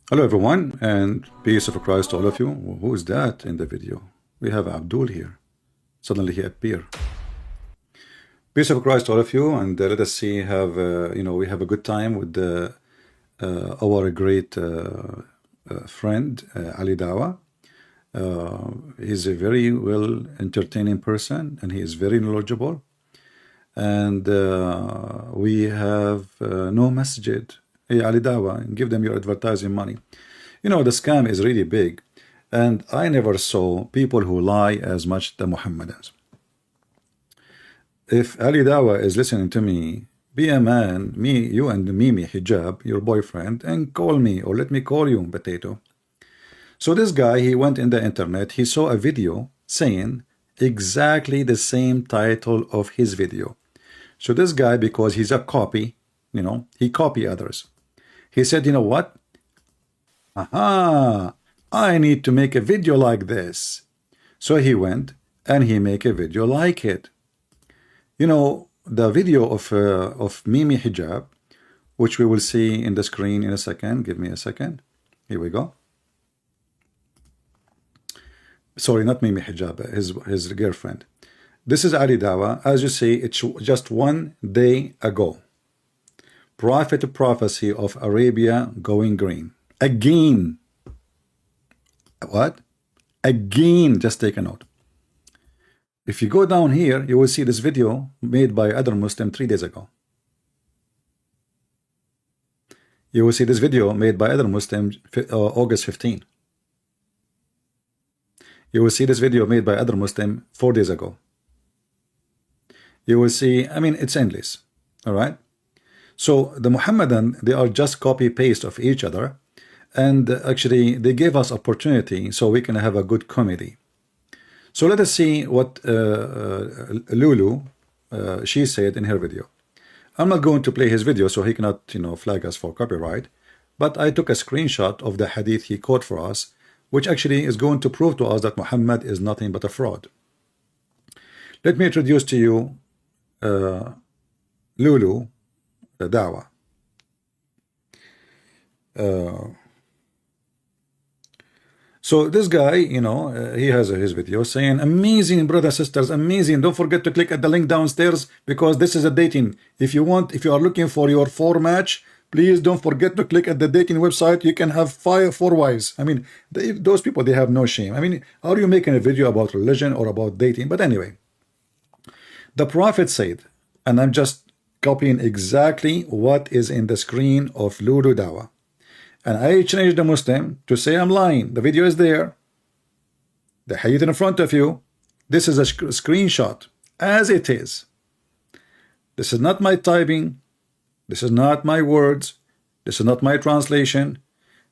Hello everyone, and peace of Christ to all of you. Who is that in the video? We have Abdul here. Suddenly he appeared. Peace of Christ to all of you, and let us see, we have a good time with our great friend Ali Dawah. He's a very well entertaining person, and he is very knowledgeable. And we have no masjid. Hey, Ali Dawah, give them your advertising money. You know, the scam is really big, and I never saw people who lie as much the Muhammadans. If Ali Dawah is listening to me, be a man, you and Mimi Hijab, your boyfriend, and call me, or let me call you, Potato. So this guy, he went in the internet, he saw a video saying exactly the same title of his video. So this guy, because he's a copy, he copy others. He said, you know what? Aha, I need to make a video like this. So he went and he make a video like it. You know, the video of Mimi Hijab, which we will see in the screen in a second. Give me a second. Here we go. Sorry, not Mimi Hijab, his girlfriend. This is Ali Dawah. As you see, it's just one day ago. Prophet prophecy of Arabia going green. Again. What? Again. Just take a note. If you go down here, you will see this video made by other Muslim 3 days ago. You will see this video made by other Muslims August 15. You will see this video made by other Muslim 4 days ago. You will see, I mean, it's endless. All right. So the Muhammadan, they are just copy paste of each other, and actually they gave us opportunity so we can have a good comedy. So let us see what Lulu she said in her video. I'm not going to play his video, so he cannot flag us for copyright, but I took a screenshot of the hadith he quote for us, which actually is going to prove to us that Muhammad is nothing but a fraud. Let me introduce to you Lulu Dawah. So this guy, he has his video saying, amazing, brothers, sisters, amazing. Don't forget to click at the link downstairs because this is a dating. If you are looking for your 4 match, please don't forget to click at the dating website. You can have 4 wives. I mean, those people, they have no shame. I mean, how are you making a video about religion or about dating? But anyway, the Prophet said, and I'm just copying exactly what is in the screen of Lulu Dawah. And I changed the Muslim to say I'm lying. The video is there. The hadith in front of you. This is a screenshot as it is. This is not my typing. This is not my words. This is not my translation.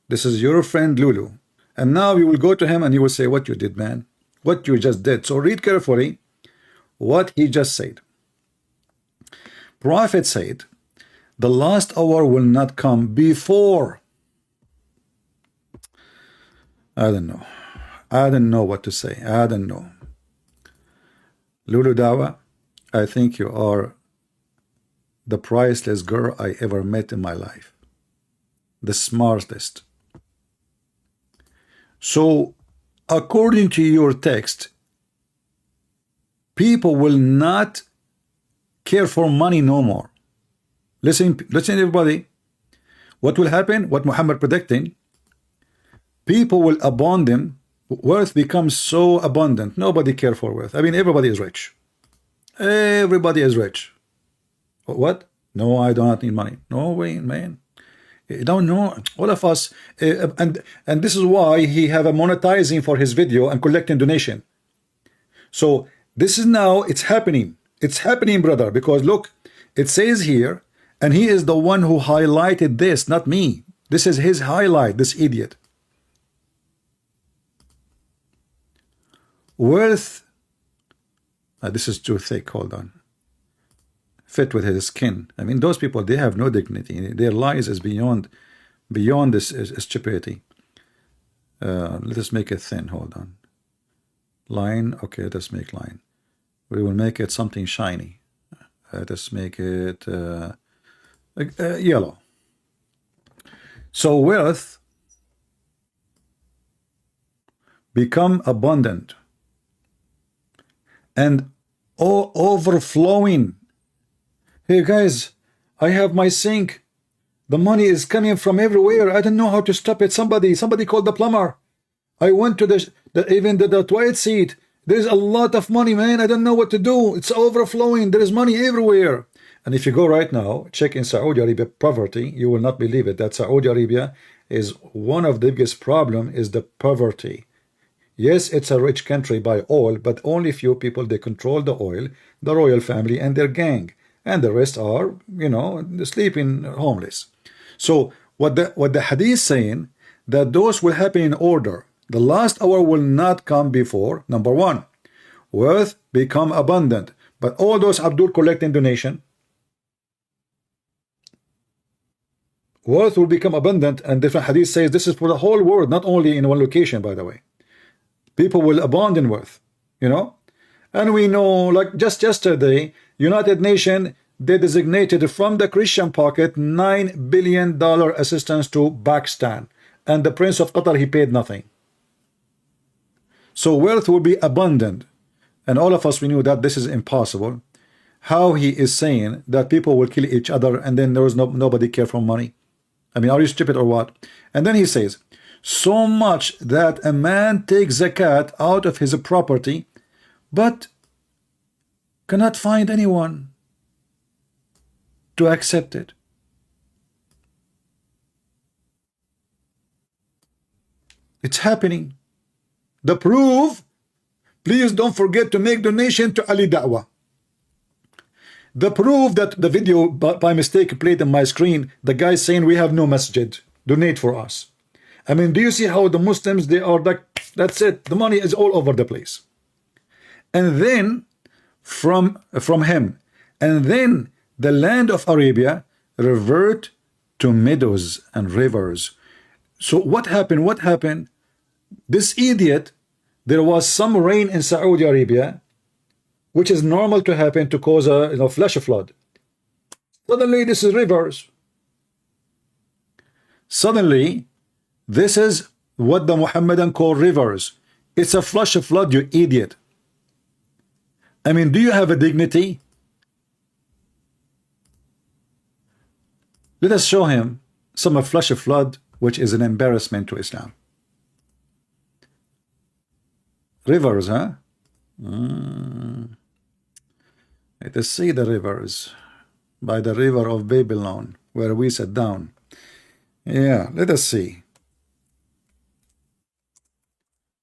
This is your friend Lulu. And now you will go to him and you will say what you did, man. What you just did. So read carefully what he just said. Prophet said, the last hour will not come before. I don't know. I don't know what to say. I don't know. Lulu Dawah, I think you are the priceless girl I ever met in my life. The smartest. So, according to your text, people will not care for money no more. Listen everybody. What will happen? What Muhammad predicting? People will abandon. Wealth becomes so abundant. Nobody care for wealth. I mean, everybody is rich. Everybody is rich. What? No, I do not need money. No way, man. You don't know. All of us, and this is why he have a monetizing for his video and collecting donation. So this is now, it's happening. It's happening, brother, because look, it says here, and he is the one who highlighted this, not me. This is his highlight, this idiot. Worth, this is too thick, hold on. Fit with his skin. I mean, those people, they have no dignity. Their lies is beyond this stupidity. Let us make it thin, hold on. Line, okay, let's make line. We will make it something shiny. Let's make it yellow. So wealth become abundant and overflowing. Hey guys, I have my sink. The money is coming from everywhere. I don't know how to stop it. Somebody called the plumber. I went to the toilet seat. There's a lot of money, man. I don't know what to do. It's overflowing. There is money everywhere. And if you go right now, check in Saudi Arabia poverty, you will not believe it, that Saudi Arabia is one of the biggest problem is the poverty. Yes, it's a rich country by oil, but only few people, they control the oil, the royal family and their gang. And the rest are, you know, sleeping homeless. So what the hadith saying, that those will happen in order. The last hour will not come before, number one, wealth become abundant. But all those Abdul collecting donation, wealth will become abundant, and different hadith says this is for the whole world, not only in one location, by the way. People will abound in wealth, you know. And we know, like just yesterday, United Nations, they designated from the Christian pocket $9 billion assistance to Pakistan. And the Prince of Qatar, he paid nothing. So wealth will be abundant. And all of us, we knew that this is impossible. How he is saying that people will kill each other and then there is nobody care for money. I mean, are you stupid or what? And then he says, so much that a man takes zakat out of his property, but cannot find anyone to accept it. It's happening. The proof, please don't forget to make donation to Ali Dawah. The proof that the video by mistake played on my screen, the guy saying we have no masjid, donate for us. I mean, do you see how the Muslims, they are like, that's it, the money is all over the place. And then from him, and then the land of Arabia revert to meadows and rivers. So what happened? What happened? This idiot, there was some rain in Saudi Arabia, which is normal to happen to cause a flash flood. Suddenly this is rivers. Suddenly this is what the Muhammadan call rivers. It's a flash flood, you idiot. I mean, do you have a dignity? Let us show him some flash flood, which is an embarrassment to Islam. Rivers, huh? Let us see the rivers. By the river of Babylon, where we sat down. Yeah, let us see.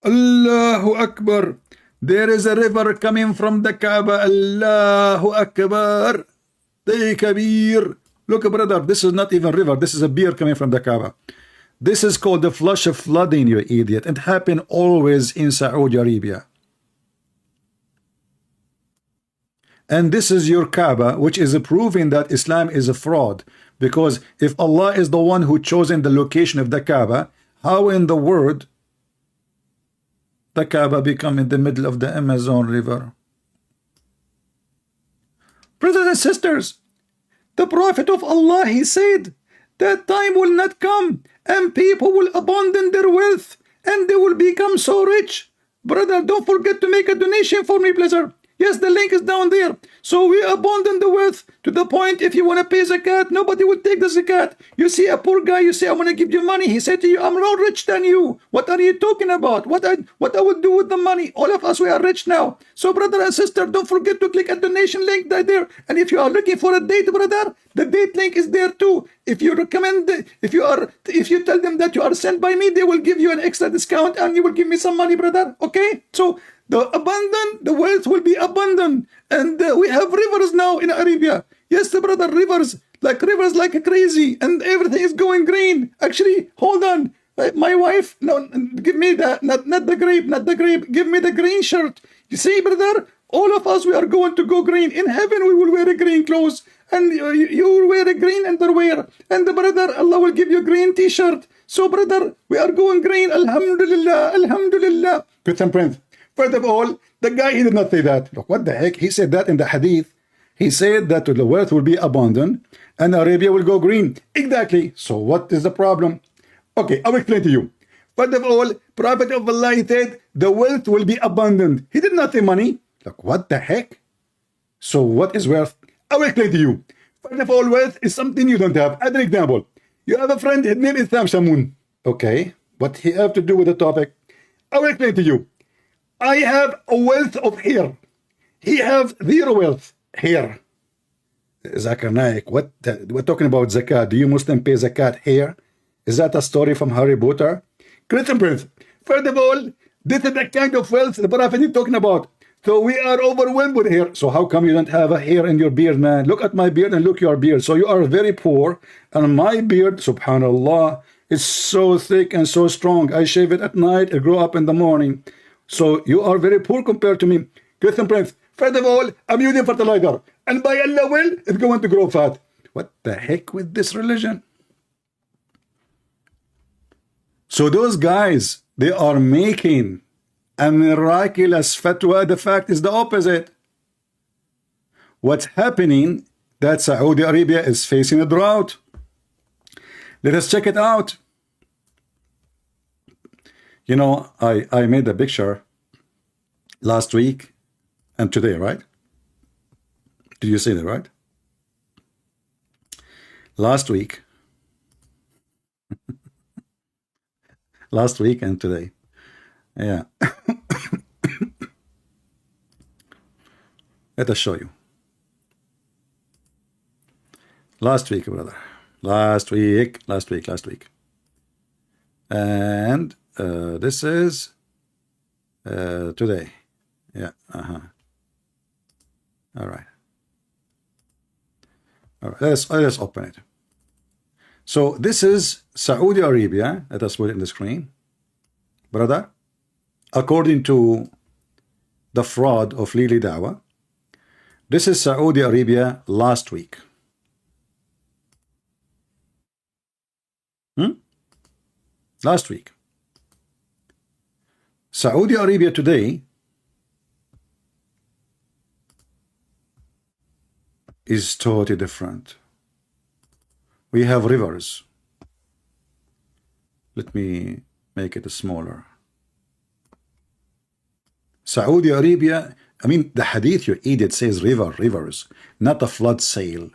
Allahu Akbar. There is a river coming from the Kaaba. Allahu Akbar. Kabir. Look, brother, this is not even river. This is a beer coming from the Kaaba. This is called the flush of flooding, you idiot. It happened always in Saudi Arabia. And this is your Kaaba, which is proving that Islam is a fraud. Because if Allah is the one who chosen the location of the Kaaba, how in the world the Kaaba become in the middle of the Amazon River? Brothers and sisters, the Prophet of Allah, he said that time will not come and people will abandon their wealth and they will become so rich. Brother, don't forget to make a donation for me, please. Yes, the link is down there. So we abandon the wealth to the point if you want to pay zakat, nobody will take the zakat. You see a poor guy, you say, I want to give you money. He said to you, I'm more rich than you. What are you talking about? What I would do with the money? All of us, we are rich now. So brother and sister, don't forget to click a donation link right there. And if you are looking for a date, brother, the date link is there too. If you recommend, if you tell them that you are sent by me, they will give you an extra discount and you will give me some money, brother. Okay? So the wealth will be abundant. And we have rivers now in Arabia. Yes, brother, rivers like crazy. And everything is going green. Actually, hold on. My wife, no, give me that, not the grape. Give me the green shirt. You see, brother, all of us, we are going to go green. In heaven, we will wear a green clothes. And you will wear a green underwear. And brother, Allah will give you a green t-shirt. So, brother, we are going green. Alhamdulillah, alhamdulillah. Prince. First of all, the guy, he did not say that. Look, what the heck? He said that in the hadith. He said that the wealth will be abundant and Arabia will go green. Exactly. So what is the problem? Okay, I'll explain to you. First of all, Prophet of Allah, he said the wealth will be abundant. He did not say money. Like, what the heck? So what is wealth? I will explain to you. First of all, wealth is something you don't have. As an example, you have a friend, his name is Sam Shamoun. Okay, what he have to do with the topic? I will explain to you. I have a wealth of hair. He have zero wealth hair. Zakar Naik, what? We're talking about zakat. Do you Muslim pay zakat here? Is that a story from Harry Potter? Christian Prince, first of all, this is the kind of wealth the Prophet is talking about. So we are overwhelmed with hair. So how come you don't have a hair in your beard, man? Look at my beard and look your beard. So you are very poor. And my beard, subhanallah, is so thick and so strong. I shave it at night. I grow up in the morning. So you are very poor compared to me. Christian Prince, first of all, I'm using fertilizer. And by Allah will, it's going to grow fat. What the heck with this religion? So those guys, they are making a miraculous fatwa. The fact is the opposite. What's happening that Saudi Arabia is facing a drought. Let us check it out. You know, I made a picture last week and today, right? Did you see that, right? Last week. Last week and today. Yeah. Let us show you. Last week, brother. Last week. And this is today. Yeah. All right. Let's open it. So this is Saudi Arabia. Let us put it in the screen, brother. According to the fraud of Islam Ali Dawah, this is Saudi Arabia last week. Last week. Saudi Arabia today is totally different. We have rivers. Let me make it smaller. Saudi Arabia, I mean, the hadith you eat, it says rivers, not a flood sail,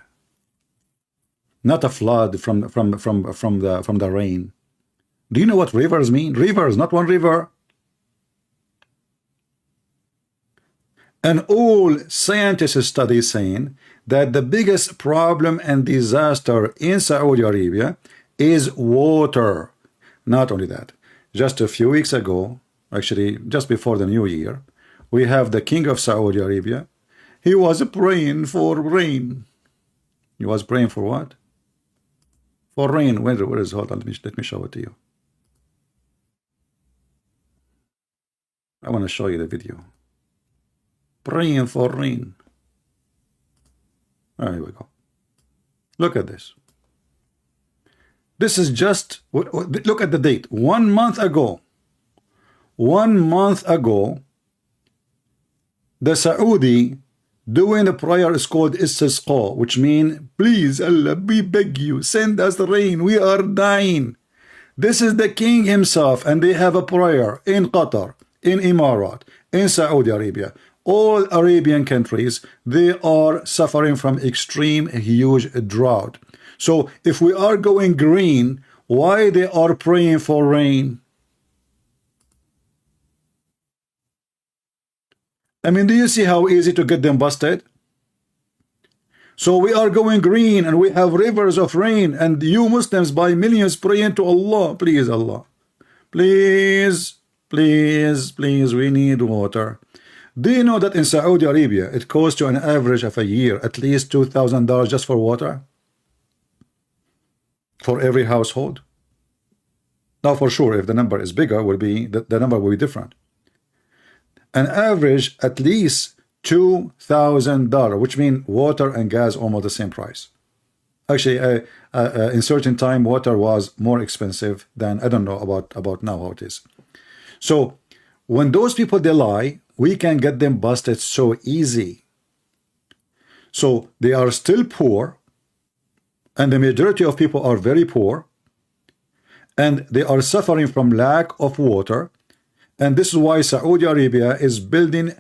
not a flood from the rain. Do you know what rivers mean? Rivers, not one river. And all scientists study saying that the biggest problem and disaster in Saudi Arabia is water. Not only that, just a few weeks ago, actually just before the new year, we have the king of Saudi Arabia. He was praying for rain. He was praying for what? For rain. Where is, hold on, let me show it to you. I want to show you the video. Praying for rain. There we go. Look at this. This is just, look at the date. 1 month ago. 1 month ago, the Saudi doing the prayer is called Istisqa, which means, please Allah, we beg you, send us the rain. We are dying. This is the king himself, and they have a prayer in Qatar, in Emirat, in Saudi Arabia. All Arabian countries, they are suffering from extreme huge drought. So if we are going green, why they are praying for rain? I mean, do you see how easy to get them busted? So we are going green and we have rivers of rain, and you Muslims by millions praying to Allah. Please, Allah. Please, please, please, we need water. Do you know that in Saudi Arabia, it costs you an average of a year at least $2,000 just for water? For every household? Now, for sure, if the number is bigger, will be the number will be different. An average at least $2,000, which means water and gas almost the same price. Actually, in certain time, water was more expensive than, I don't know about now how it is. So when those people they lie, we can get them busted so easy. So they are still poor, and the majority of people are very poor, and they are suffering from lack of water, And this is why Saudi Arabia is building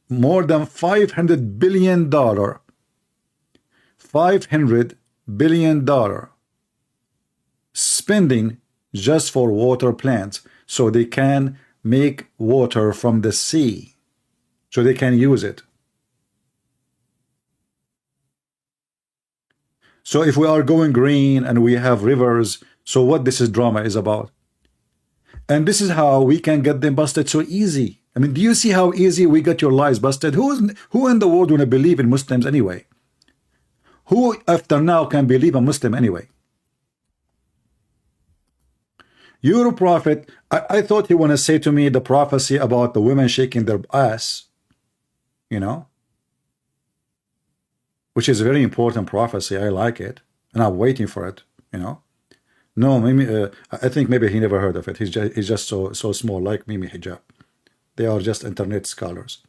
more than $500 billion, $500 billion spending just for water plants, so they can make water from the sea, so they can use it. So if we are going green and we have rivers, so what this is drama is about. And this is how we can get them busted so easy. I mean, do you see how easy we got your lies busted? Who in the world want to believe in Muslims anyway? Who after now can believe a Muslim anyway? Your prophet, I thought he want to say to me the prophecy about the women shaking their ass, you know, which is a very important prophecy. I like it, and I'm waiting for it, you know. No, maybe I think maybe he never heard of it. He's just so small, like Mimi Hijab. They are just internet scholars.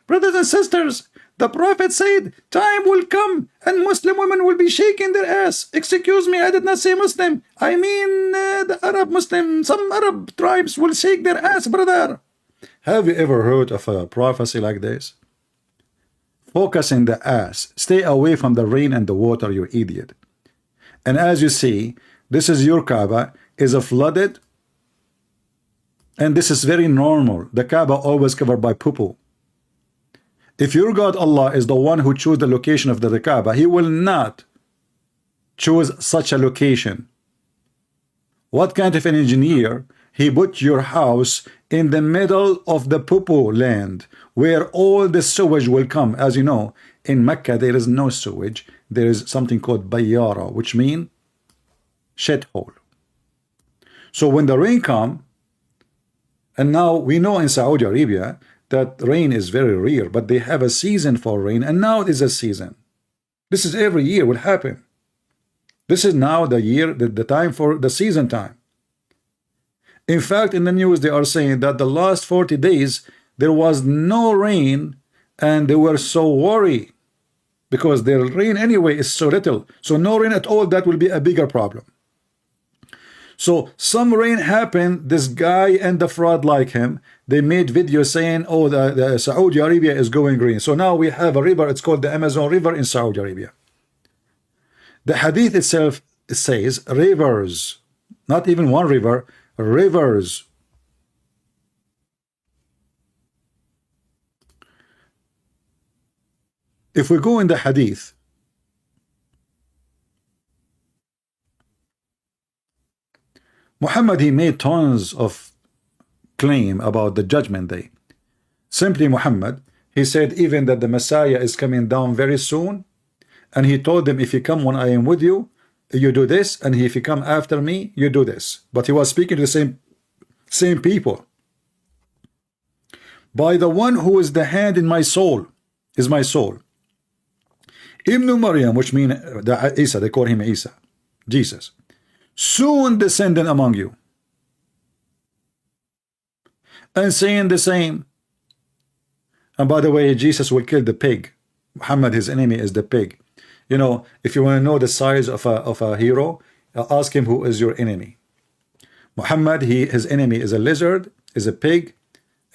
Brothers and sisters, the prophet said, time will come and Muslim women will be shaking their ass. Excuse me, I did not say Muslim. I mean the Arab Muslim, some Arab tribes will shake their ass, brother. Have you ever heard of a prophecy like this? Focus in the ass. Stay away from the rain and the water, you idiot. And as you see, this is your Kaaba, is a flooded, and this is very normal. The Kaaba always covered by poo-poo. If your God Allah is the one who chose the location of the Kaaba, he will not choose such a location. What kind of an engineer? He put your house in the middle of the poo-poo land, where all the sewage will come. As you know, in Mecca there is no sewage. There is something called bayyara, which means shithole. So when the rain come, and now we know in Saudi Arabia that rain is very rare, but they have a season for rain, and now it is a season. This is every year will happen. This is now the year, the time for the season time. In fact, in the news they are saying that the last 40 days there was no rain, and they were so worried because their rain anyway is so little. So no rain at all, that will be a bigger problem. So some rain happened. This guy and the fraud like him, they made videos saying, oh, the Saudi Arabia is going green. So now we have a river, it's called the Amazon River in Saudi Arabia. The hadith itself says rivers, not even one river, rivers. If we go in the hadith, Muhammad, he made tons of claim about the judgment day. Simply Muhammad, he said even that the Messiah is coming down very soon, and he told them, if you come when I am with you, you do this, and if you come after me, you do this. But he was speaking to the same people. By the one who is the hand in my soul, is my soul. Ibn Maryam, which means Isa, they call him Isa, Jesus, soon descending among you, and saying the same. And by the way, Jesus will kill the pig. Muhammad, his enemy is the pig. You know, if you want to know the size of a hero, ask him who is your enemy. Muhammad, his enemy is a lizard, is a pig,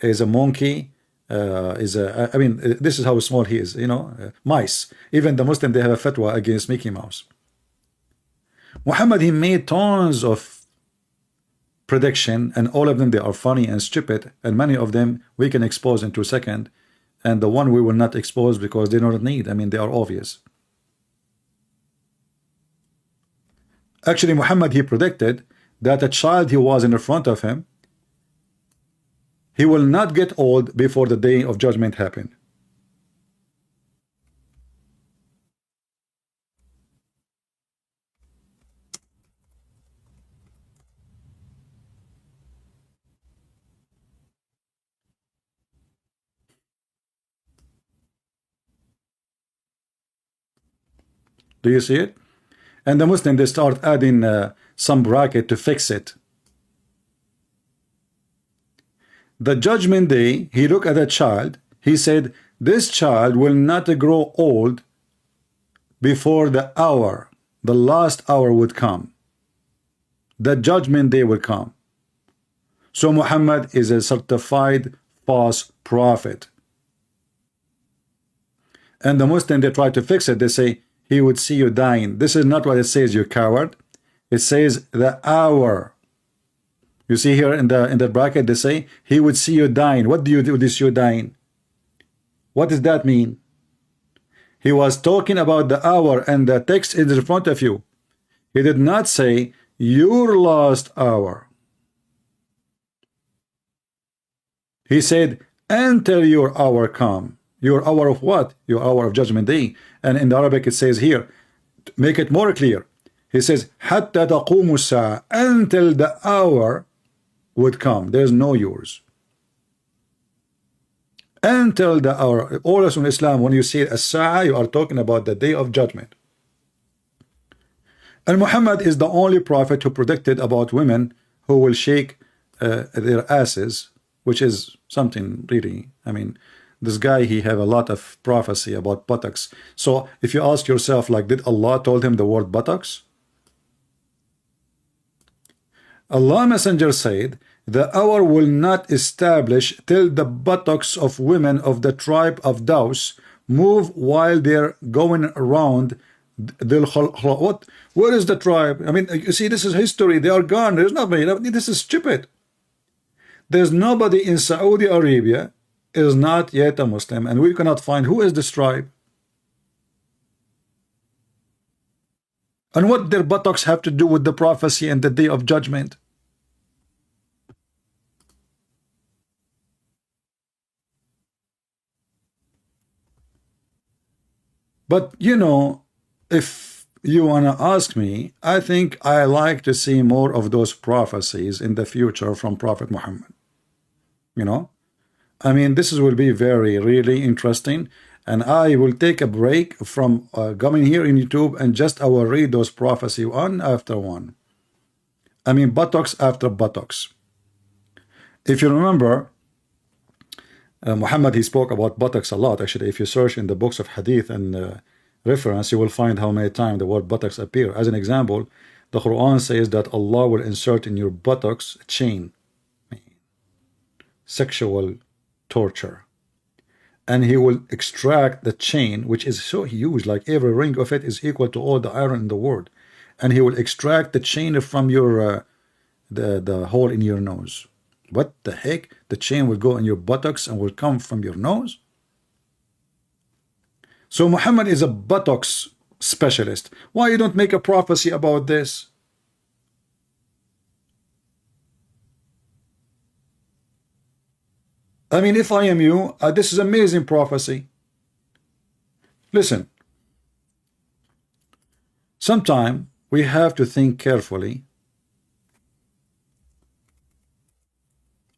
is a monkey, I mean, this is how small he is, you know, mice. Even the Muslim, they have a fatwa against Mickey Mouse. Muhammad, he made tons of prediction, and all of them, they are funny and stupid, and many of them we can expose in 2 seconds, and the one we will not expose because they don't need, I mean, they are obvious. Actually, Muhammad, he predicted that a child he was in the front of him, he will not get old before the day of judgment happen. Do you see it? And the Muslim, they start adding some bracket to fix it. The judgment day, he looked at a child, he said, this child will not grow old before the hour, the last hour would come. The judgment day will come. So Muhammad is a certified false prophet. And the Muslim, they try to fix it. They say he would see you dying. This is not what it says, you coward. It says the hour. You see here in the bracket, they say he would see you dying. What do you do with this, you dying? What does that mean? He was talking about the hour, and the text is in front of you. He did not say your last hour. He said until your hour come. Your hour of what? Your hour of judgment day. And in the Arabic it says here, make it more clear. He says حتى تقوم الساعة, until the hour would come. There's no yours. Until the hour. Always in Islam, when you say as-sa'a, you are talking about the day of judgment. And Muhammad is the only prophet who predicted about women who will shake their asses, which is something really, I mean, this guy, he have a lot of prophecy about buttocks. So if you ask yourself, like, did Allah told him the word buttocks? Allah Messenger said, the hour will not establish till the buttocks of women of the tribe of Daws move while they're going around. What? Where is the tribe? I mean, you see, this is history. They are gone. There's nobody. This is stupid. There's nobody in Saudi Arabia is not yet a Muslim, and we cannot find who is this tribe. And what their buttocks have to do with the prophecy and the day of judgment? But you know, if you want to ask me, I think I like to see more of those prophecies in the future from Prophet Muhammad. You know, I mean, this will be very, really interesting. And I will take a break from coming here in YouTube, and just I will read those prophecies one after one. I mean, buttocks after buttocks. If you remember, Muhammad, he spoke about buttocks a lot. Actually, if you search in the books of hadith and reference, you will find how many times the word buttocks appear. As an example, the Quran says that Allah will insert in your buttocks a chain. Sexual torture. And he will extract the chain, which is so huge, like every ring of it is equal to all the iron in the world. And he will extract the chain from your the hole in your nose. What the heck? The chain will go in your buttocks and will come from your nose? So Muhammad is a buttocks specialist. Why you don't make a prophecy about this? I mean, if I am you, this is amazing prophecy. Listen, sometime we have to think carefully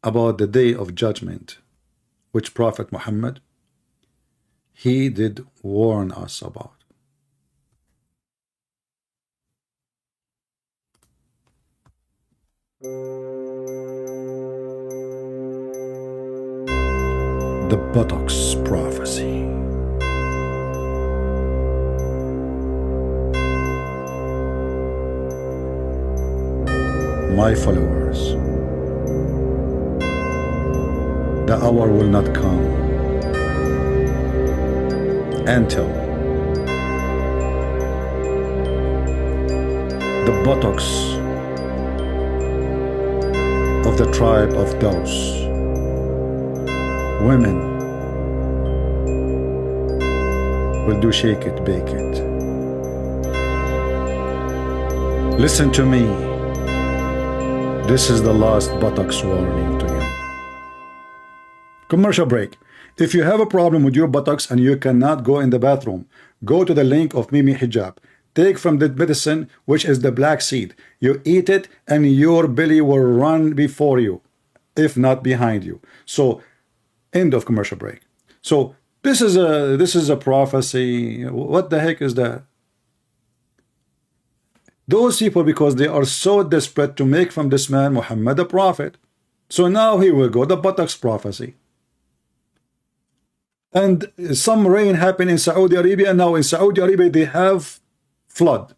about the day of judgment, which Prophet Muhammad, he did warn us about. The buttocks prophecy. My followers, the hour will not come until the buttocks of the tribe of Daws, women, will do shake it, bake it. Listen to me. This is the last buttocks warning to you. Commercial break. If you have a problem with your buttocks and you cannot go in the bathroom, go to the link of Mimi Hijab. Take from the medicine, which is the black seed. You eat it and your belly will run before you, if not behind you. So, end of commercial break. So this is a prophecy. What the heck is that? Those people, because they are so desperate to make from this man Muhammad a prophet. So now he will go the buttocks prophecy. And some rain happened in Saudi Arabia. Now in Saudi Arabia they have flood.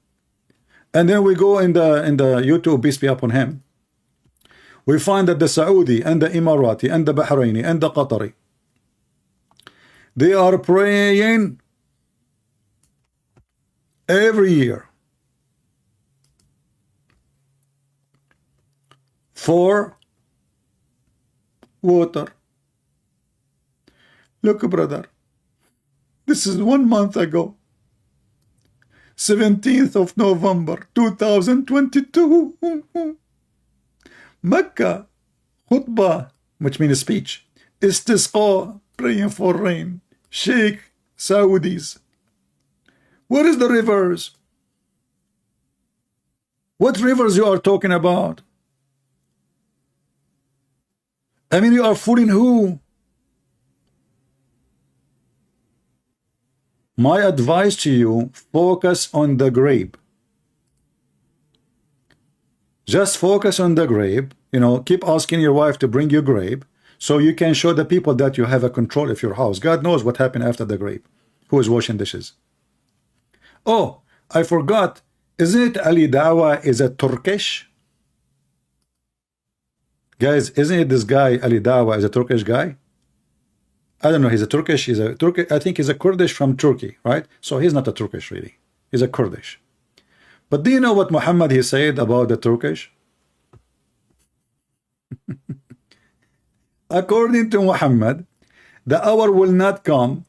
And then we go in the YouTube, peace be upon him. We find that the Saudi and the Emirati and the Bahraini and the Qatari, they are praying every year for water. Look, brother, this is 1 month ago, 17th of November 2022. Mecca khutbah, which means speech. Istisqa, praying for rain. Sheikh Saudis. Where is the rivers? What rivers you are talking about? I mean, you are fooling who? My advice to you, focus on the grape. Just focus on the grape. You know, keep asking your wife to bring you grape so you can show the people that you have a control of your house. God knows what happened after the grape. Who is washing dishes? Oh, I forgot. Isn't it Ali Dawah is a Turkish? Guys, isn't it this guy Ali Dawah is a Turkish guy? I don't know, he's a Turkish, he's a Turkish, I think he's a Kurdish from Turkey, right? So he's not a Turkish really. He's a Kurdish. But do you know what Muhammad he said about the Turkish? According to Muhammad, the hour will not come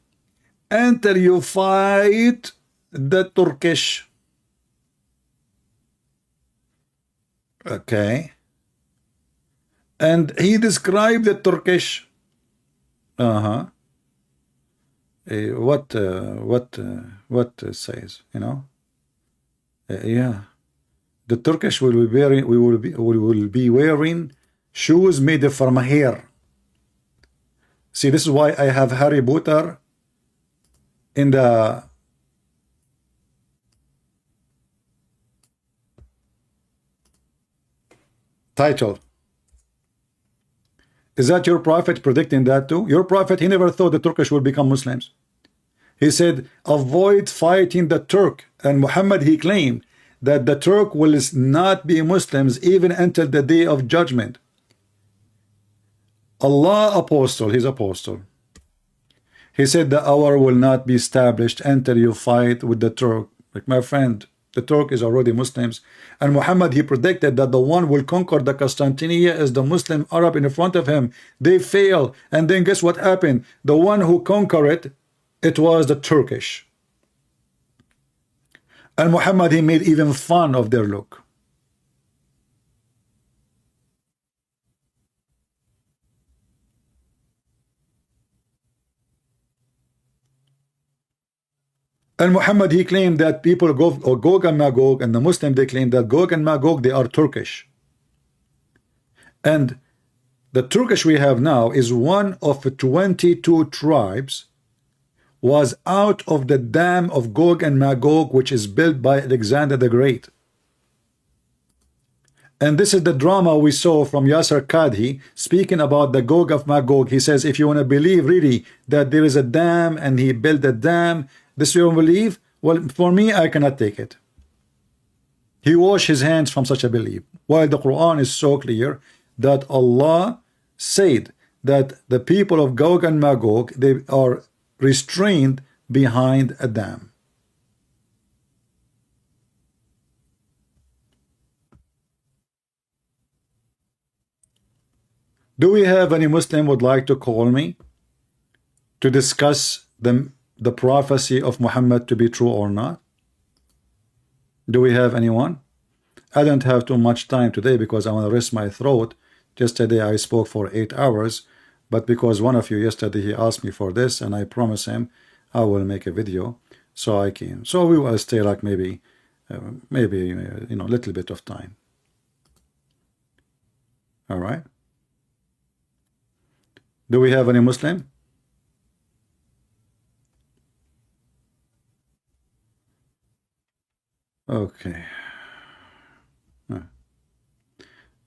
until you fight the Turkish. Okay. And he described the Turkish. What it says, you know? Yeah. The Turkish will be wearing, we will be wearing shoes made from hair. See, this is why I have Harry Potter in the title. Is that your prophet predicting that too? Your prophet, he never thought the Turkish would become Muslims. He said, avoid fighting the Turk. And Muhammad, he claimed that the Turk will not be Muslims even until the day of judgment. Allah apostle, his apostle. He said the hour will not be established until you fight with the Turk. Like my friend, the Turk is already Muslims. And Muhammad, he predicted that the one will conquer the Constantinople is the Muslim Arab in front of him. They fail. And then guess what happened? The one who conquered it, it was the Turkish. And Muhammad, he made even fun of their look. And Muhammad, he claimed that people go, or Gog and Magog, and the Muslim, they claim that Gog and Magog, they are Turkish. And the Turkish we have now is one of 22 tribes was out of the dam of Gog and Magog, which is built by Alexander the Great. And this is the drama we saw from Yasser Kadhi speaking about the Gog of Magog. He says, if you want to believe really that there is a dam and he built a dam, this you don't believe? Well, for me, I cannot take it. He washed his hands from such a belief. While the Quran is so clear that Allah said that the people of Gog and Magog, they are restrained behind a dam. Do we have any Muslim would like to call me to discuss the prophecy of Muhammad to be true or not? Do we have anyone? I don't have too much time today because I want to rest my throat. Yesterday I spoke for 8 hours, but because one of you yesterday he asked me for this, and I promised him I will make a video, so I can. So we will stay like maybe you know, a little bit of time. All right. Do we have any Muslim? Okay.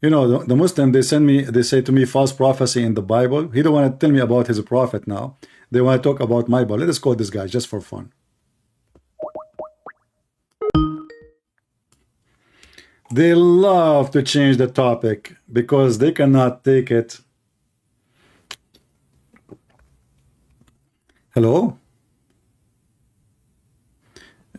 You know, the Muslim, they say to me false prophecy in the Bible. He don't want to tell me about his prophet now. They want to talk about my Bible. Let us call this guy just for fun. They love to change the topic because they cannot take it. Hello?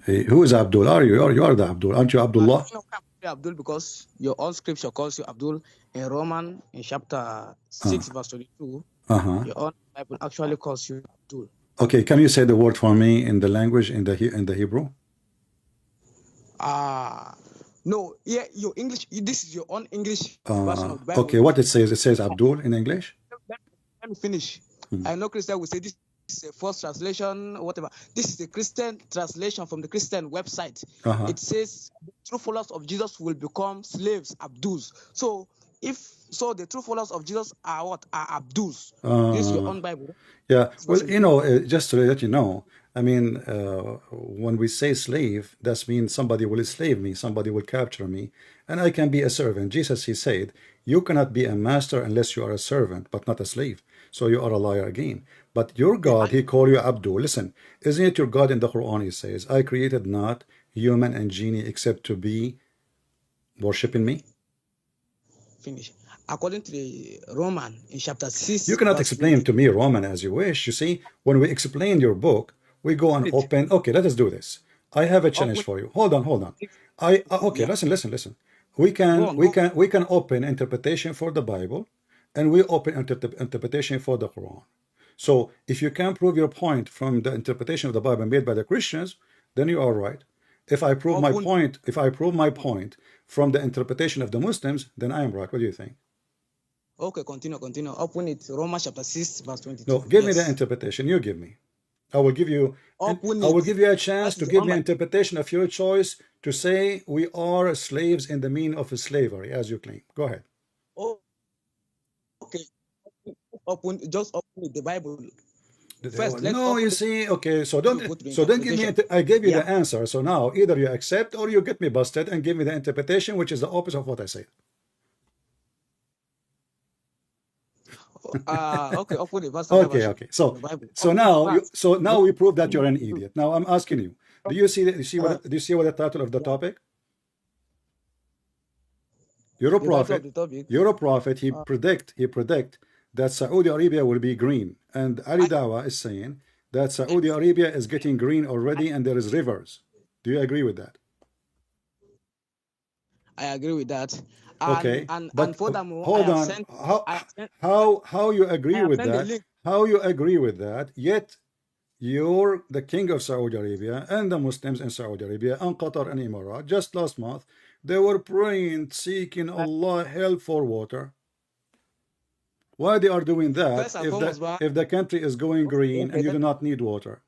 Hey, who is Abdul? Are you? You are the Abdul. Aren't you Abdullah? No, Abdul, because your own scripture calls you Abdul in Roman in chapter 6, verse 22. Your own Bible actually calls you Abdul. Okay, can you say the word for me in the language, in the Hebrew? No, yeah, your English, this is your own English version of the Bible. Okay, what it says? It says Abdul in English? Let me finish. I know Christian will say this is a false translation, whatever. This is a Christian translation from the Christian website. It says the true followers of Jesus will become slaves, Abduls. So the true followers of Jesus are what? Are Abduls. This is your own Bible. Yeah, well, you know, just to let you know, I mean, when we say slave, that means somebody will enslave me, somebody will capture me, and I can be a servant. Jesus, he said, you cannot be a master unless you are a servant, but not a slave. So you are a liar again. But your God, he called you Abdul. Listen, isn't it your God in the Quran? He says, I created not human and genie except to be worshiping me. Finish. According to the Roman in chapter 6. You cannot explain to me Roman as you wish. You see, when we explain your book, we go and open. Okay, let us do this. I have a challenge for you. Hold on. Okay, listen. We can open interpretation for the Bible, and we open interpretation for the Quran. So if you can prove your point from the interpretation of the Bible made by the Christians, then you are right. If I prove my point from the interpretation of the Muslims, then I am right. What do you think? Okay, continue. Open it. Romans chapter 6, verse 22. No, give me the interpretation. You give me. I will give you a chance to give me interpretation of your choice to say we are slaves in the meaning of slavery, as you claim. Go ahead. Oh, okay. Just open the Bible. First, no, you see, okay, so don't give me. I gave you the answer. So now either you accept or you get me busted and give me the interpretation, which is the opposite of what I said. Okay, open the verse. Okay. So now we prove that you're an idiot. Now I'm asking you, do you see what the title of the topic? You're a prophet. He predict that Saudi Arabia will be green, and Ali Dawah is saying that Saudi Arabia is getting green already, and there is rivers. Do you agree with that? I agree with that. Okay, and furthermore, hold on. How you agree with that? How you agree with that? Yet you're the king of Saudi Arabia and the Muslims in Saudi Arabia and Qatar and Emirat. Just last month, they were praying, seeking Allah help for water. Why they are doing that if the country is going green and you do not need water?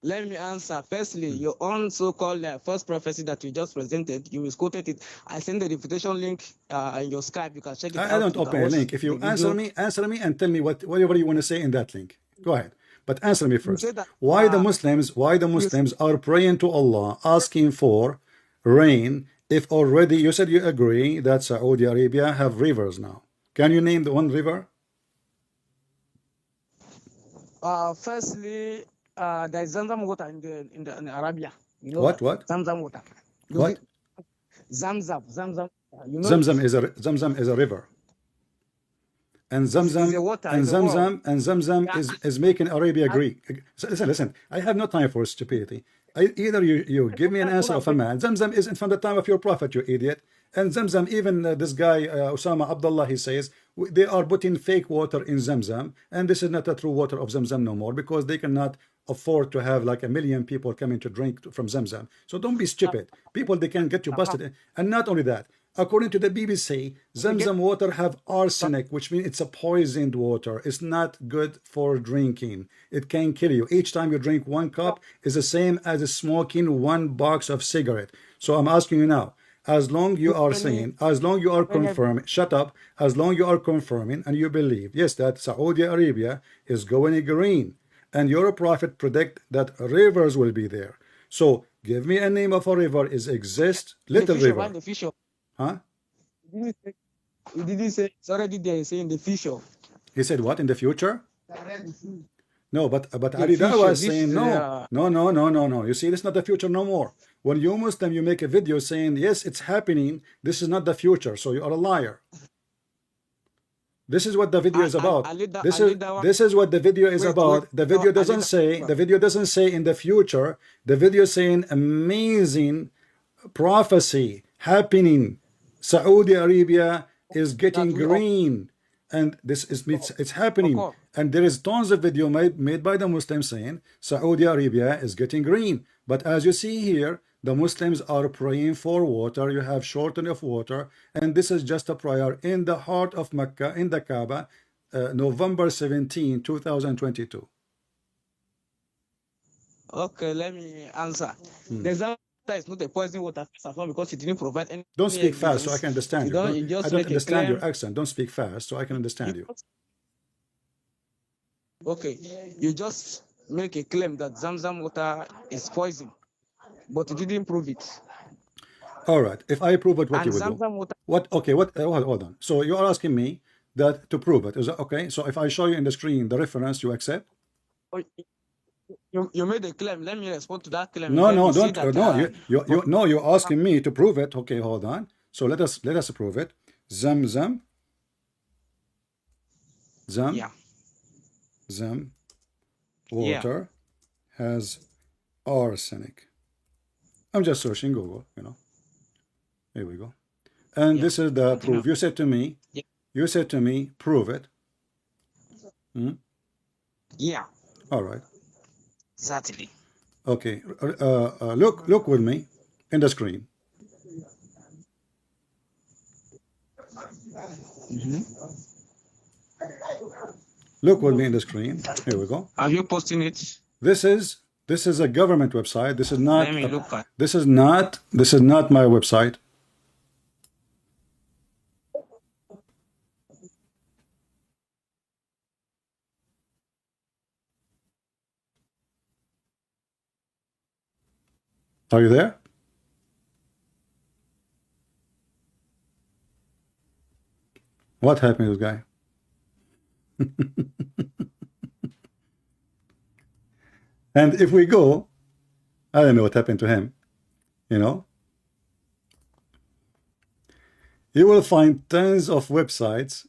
Let me answer. Firstly, your own so-called first prophecy that you just presented, you misquoted it. I sent the invitation link in your Skype. You can check it out. I don't open a link. If you answer me and tell me whatever you want to say in that link. Go ahead. But answer me first. Why the Muslims are praying to Allah, asking for rain, if already you said you agree that Saudi Arabia have rivers now? Can you name the one river? Firstly, there is Zamzam water in Arabia. You know what? Zamzam water. What? Zamzam. You know Zamzam is a river. And Zamzam is making Arabia green. Listen. I have no time for stupidity. Either you give me an answer of a man. Zamzam isn't from the time of your prophet, you idiot. And Zamzam, even this guy Osama Abdullah, he says they are putting fake water in Zamzam, and this is not the true water of Zamzam no more, because they cannot afford to have like 1 million people coming to drink from Zamzam. So don't be stupid. People, they can get you busted. And not only that, according to the BBC, Zamzam water have arsenic, which means it's a poisoned water. It's not good for drinking. It can kill you. Each time you drink 1 cup is the same as smoking 1 box of cigarette. So I'm asking you now, as long you are saying, as long you are confirming, shut up, as long you are confirming and you believe, yes, that Saudi Arabia is going green, and your prophet predict that rivers will be there. So give me a name of a river is exist, little river. Huh? He didn't say it's already there. He's saying the future. He said what, in the future? No, but Ali Dawah is saying no. You see, this is not the future no more. When you Muslim, you make a video saying, yes, it's happening, this is not the future, so you are a liar. This is what the video is about. This is what the video is about. The video doesn't say in the future. The video is saying amazing prophecy happening. Saudi Arabia is getting green, and this is it's happening. And there is tons of video made by the Muslims saying Saudi Arabia is getting green. But as you see here, the Muslims are praying for water. You have shortage of water, and this is just a prayer in the heart of Mecca, in the Kaaba, November 17, 2022. Okay, let me answer. The example is not a poison water because it didn't provide any. Don't speak fast so I can understand you. I don't understand your accent. Don't speak fast so I can understand you. Okay, you just make a claim that Zamzam water is poison, but you didn't prove it. All right. If I prove it, what you will do? What? Okay. What? Hold on. So you are asking me that to prove it. Is that okay? So if I show you in the screen the reference, you accept? You made a claim. Let me respond to that claim. No, no, don't. No, you're asking me to prove it. Okay, hold on. So let us prove it. Zamzam. Zam water has arsenic. I'm just searching Google, you know. Here we go. And this is the proof. You said to me, prove it. Yeah. All right. Exactly. Okay. Look with me in the screen. Look with me in the screen. Here we go. Are you posting it? This is a government website. This is not. This is not my website. Are you there? What happened to this guy? And if we go, I don't know what happened to him, you know. You will find tons of websites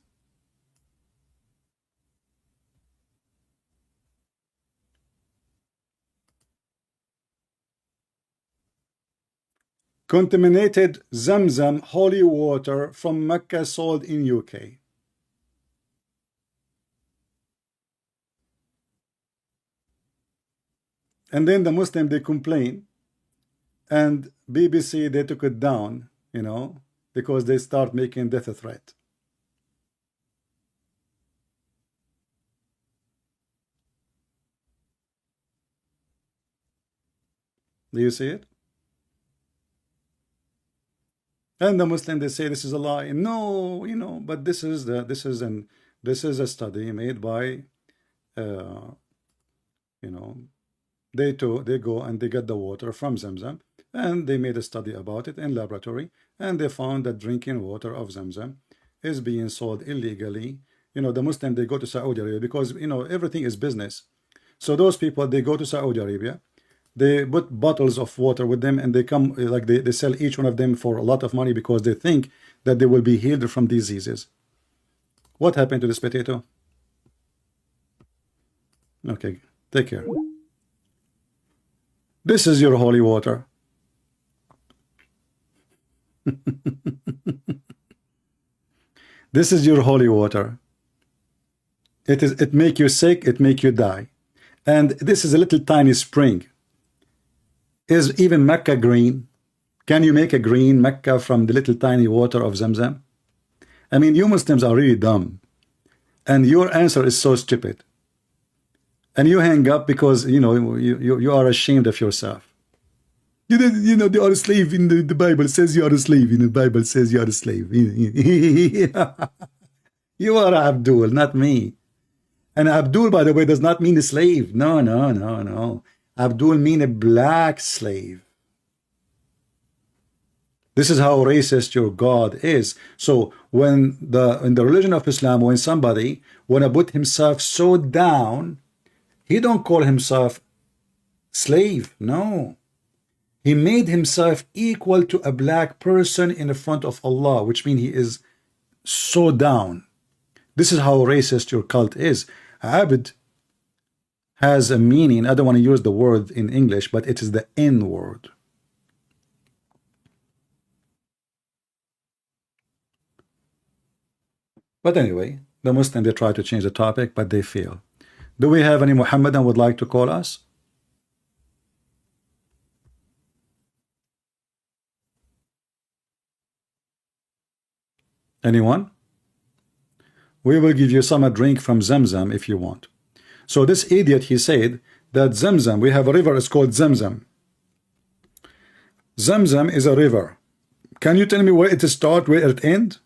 contaminated Zamzam holy water from Mecca sold in UK. And then the Muslim, they complain, and BBC, they took it down, you know, because they start making death threat. Do you see it? And the Muslim, they say this is a lie. No, you know, but this is a study made by, you know, they go and they get the water from Zamzam, and they made a study about it in laboratory, and they found that drinking water of Zamzam is being sold illegally. You know, the Muslim, they go to Saudi Arabia because, you know, everything is business. So those people, they go to Saudi Arabia, they put bottles of water with them, and they come, like they sell each one of them for a lot of money because they think that they will be healed from diseases. What happened to this potato? Okay, take care. This is your holy water. This is your holy water. It make you sick, it make you die. And this is a little tiny spring. Is even Mecca green? Can you make a green Mecca from the little tiny water of Zamzam? I mean, you Muslims are really dumb. And your answer is so stupid. And you hang up because, you know, you are ashamed of yourself. You know, they are a slave in the Bible says you are a slave. In the Bible says you are a slave. You are Abdul, not me. And Abdul, by the way, does not mean a slave. No, no, no, no. Abdul mean a black slave. This is how racist your God is. So when in the religion of Islam, when somebody want to put himself so down, he don't call himself slave. No. He made himself equal to a black person in the front of Allah, which means he is so down. This is how racist your cult is. Abd has a meaning. I don't want to use the word in English, but it is the N word. But anyway, the Muslims, they try to change the topic, but they fail. Do we have any Muhammadan would like to call us? Anyone? We will give you some drink from Zamzam if you want. So this idiot, he said that Zamzam, we have a river, it's called Zamzam. Zamzam is a river. Can you tell me where it start, where it end?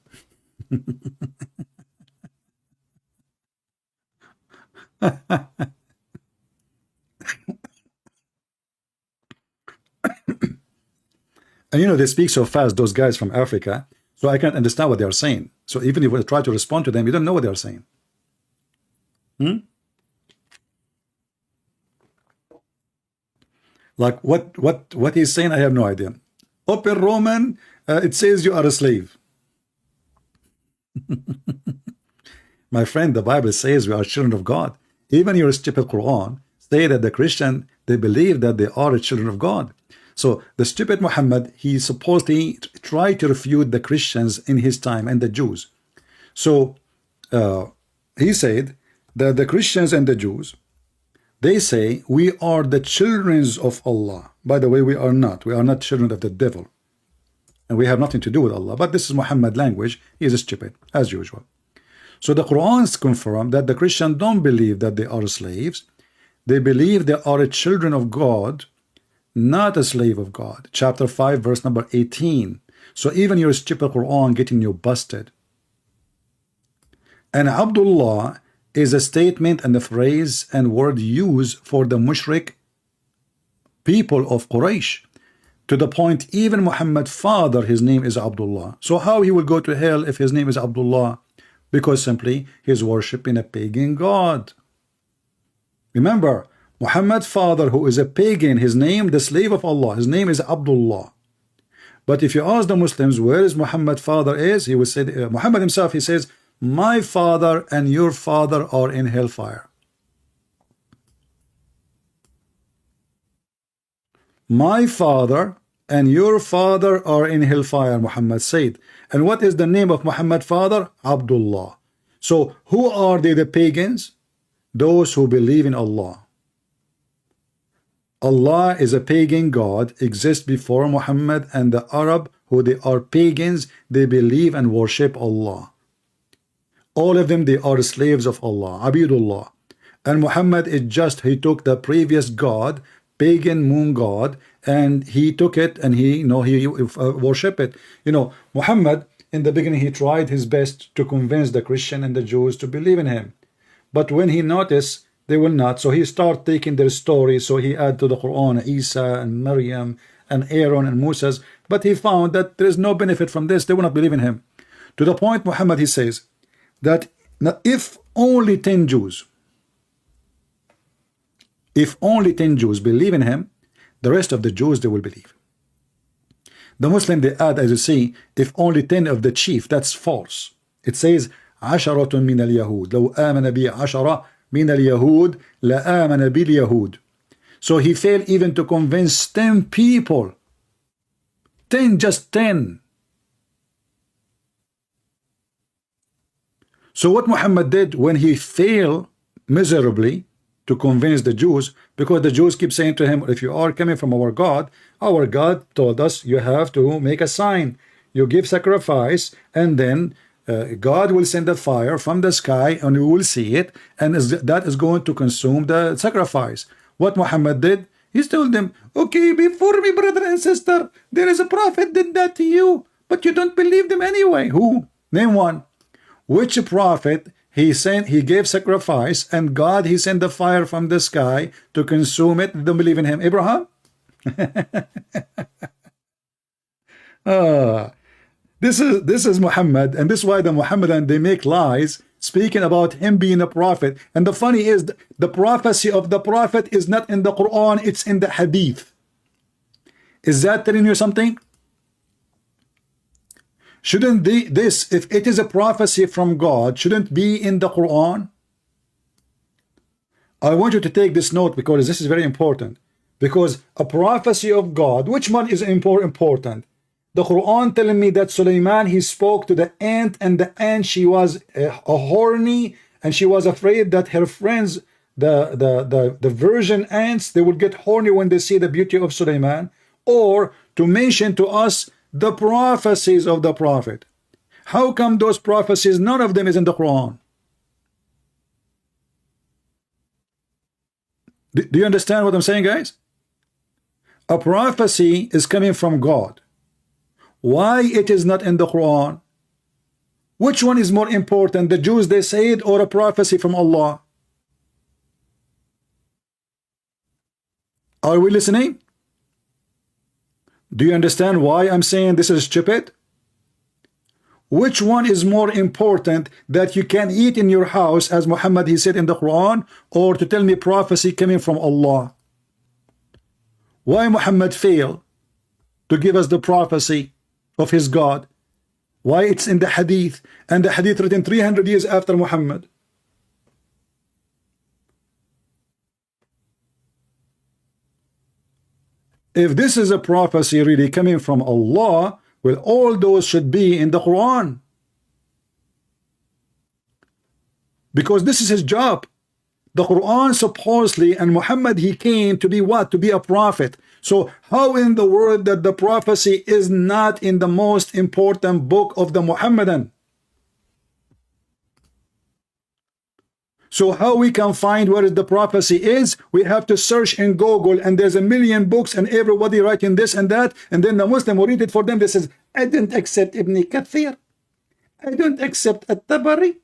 And you know, they speak so fast, those guys from Africa, so I can't understand what they are saying. So even if we try to respond to them, you don't know what they are saying. Like what he's saying, I have no idea. Open Roman, it says you are a slave. My friend, the Bible says we are children of God. Even your stupid Quran say that the Christian, they believe that they are children of God. So the stupid Muhammad, he supposedly tried to refute the Christians in his time and the Jews. So he said that the Christians and the Jews, they say we are the children of Allah. By the way, we are not. We are not children of the devil. And we have nothing to do with Allah. But this is Muhammad language. He is stupid, as usual. So the Qurans confirm that the Christians don't believe that they are slaves. They believe they are children of God, not a slave of God. Chapter 5, verse number 18. So even your stupid Quran getting you busted. And Abdullah is a statement and a phrase and word used for the mushrik people of Quraysh. To the point, even Muhammad's father, his name is Abdullah. So how he will go to hell if his name is Abdullah? Because simply he's worshiping a pagan god. Remember, Muhammad's father, who is a pagan, his name, the slave of Allah, his name is Abdullah. But if you ask the Muslims where is Muhammad's father is, he will say, Muhammad himself, he says, my father and your father are in hellfire. My father and your father are in hellfire, Muhammad said. And what is the name of Muhammad's father? Abdullah. So who are they, the pagans? Those who believe in Allah. Allah is a pagan god, exists before Muhammad, and the Arab, who they are pagans, they believe and worship Allah. All of them, they are slaves of Allah, Abidullah. And Muhammad is just, he took the previous god, pagan moon god, and he took it and he worship it. You know, Muhammad, in the beginning, he tried his best to convince the Christian and the Jews to believe in him. But when he noticed they will not, so he started taking their story, so he added to the Quran Isa and Maryam and Aaron and Moses, but he found that there is no benefit from this. They will not believe in him. To the point, Muhammad, he says that if only 10 Jews, if only 10 Jews believe in him, the rest of the Jews, they will believe. The Muslim, they add, as you see, if only 10 of the chief, that's false. It says عشرة من اليهود لو آمن بي عشرة من اليهود لآمن باليهود. So he failed even to convince 10 people. 10, just 10. So what Muhammad did when he failed miserably to convince the Jews, because the Jews keep saying to him, if you are coming from our God told us you have to make a sign. You give sacrifice, and then God will send a fire from the sky, and we will see it, and that is going to consume the sacrifice. What Muhammad did, he told them, okay, before me, brother and sister, there is a prophet did that to you, but you don't believe them anyway. Who? Name one. Which prophet he sent, he gave sacrifice, and God, he sent the fire from the sky to consume it? Don't believe in him. Abraham? This is Muhammad, and this is why the Muhammadan, they make lies speaking about him being a prophet. And the funny is, the prophecy of the prophet is not in the Quran, it's in the Hadith. Is that telling you something? Shouldn't this, if it is a prophecy from God, shouldn't be in the Quran? I want you to take this note because this is very important. Because a prophecy of God, which one is important? The Quran telling me that Sulaiman, he spoke to the ant, and the ant, she was horny, and she was afraid that her friends, the virgin ants, they would get horny when they see the beauty of Sulaiman. Or to mention to us the prophecies of the prophet. How come those prophecies, none of them is in the Quran? Do you understand what I'm saying, guys? A prophecy is coming from God. Why it is not in the Quran? Which one is more important, the Jews they say it, or a prophecy from Allah? Are we listening? Do you understand why I'm saying this is stupid? Which one is more important, that you can eat in your house as Muhammad he said in the Quran, or to tell me prophecy coming from Allah? Why Muhammad failed to give us the prophecy of his God? Why it's in the hadith, and the hadith written 300 years after Muhammad? If this is a prophecy really coming from Allah, well, all those should be in the Quran. Because this is his job. The Quran supposedly, and Muhammad he came to be what? To be a prophet. So how in the world that the prophecy is not in the most important book of the Muhammadan? So how we can find where the prophecy is? We have to search in Google, and there's a million books and everybody writing this and that, and then the Muslim will read it for them. They says, I don't accept Ibn Kathir. I don't accept At-Tabari.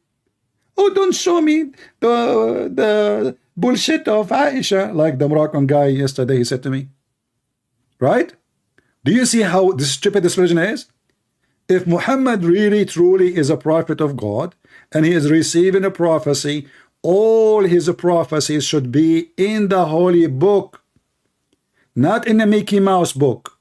Oh, don't show me the bullshit of Aisha, like the Moroccan guy yesterday he said to me. Right? Do you see how stupid this religion is? If Muhammad really truly is a prophet of God, and he is receiving a prophecy, all his prophecies should be in the holy book, not in a Mickey Mouse book.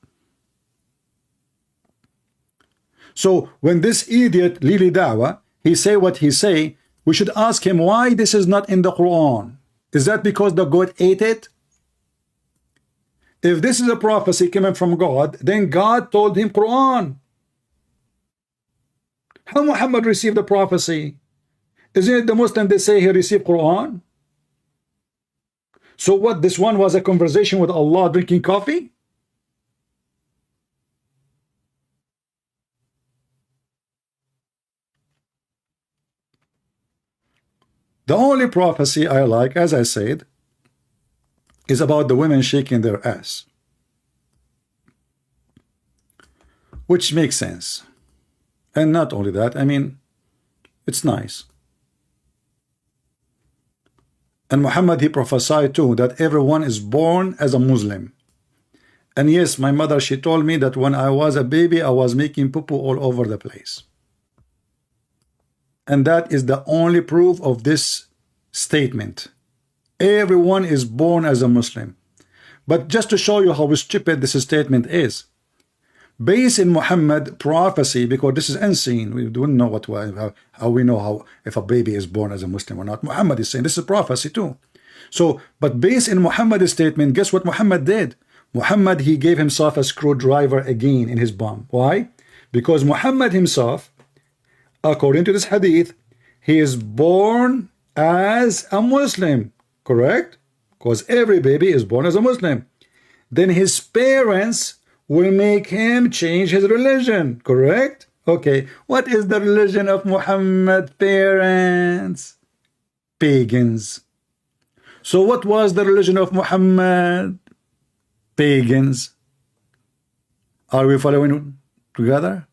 So when this idiot Ali Dawah, he say what he say, we should ask him why this is not in the Quran. Is that because the goat ate it? If this is a prophecy coming from God, then God told him Quran. How Muhammad received the prophecy? Isn't it the Muslim they say he received Quran? So what, this one was a conversation with Allah drinking coffee? The only prophecy I like, as I said, is about the women shaking their ass, which makes sense. And not only that, I mean, it's nice. And Muhammad, he prophesied too that everyone is born as a Muslim. And yes, my mother, she told me that when I was a baby, I was making poo-poo all over the place. And that is the only proof of this statement. Everyone is born as a Muslim. But just to show you how stupid this statement is, based in Muhammad prophecy, because this is unseen, we don't know how we know how if a baby is born as a Muslim or not. Muhammad is saying this is prophecy too. So, but based in Muhammad's statement, guess what Muhammad did? Muhammad, he gave himself a screwdriver again in his bum. Why? Because Muhammad himself, according to this hadith, he is born as a Muslim, correct? Because every baby is born as a Muslim. Then his parents will make him change his religion, correct? Okay, what is the religion of Muhammad's parents? Pagans. So what was the religion of Muhammad? Pagans. Are we following together?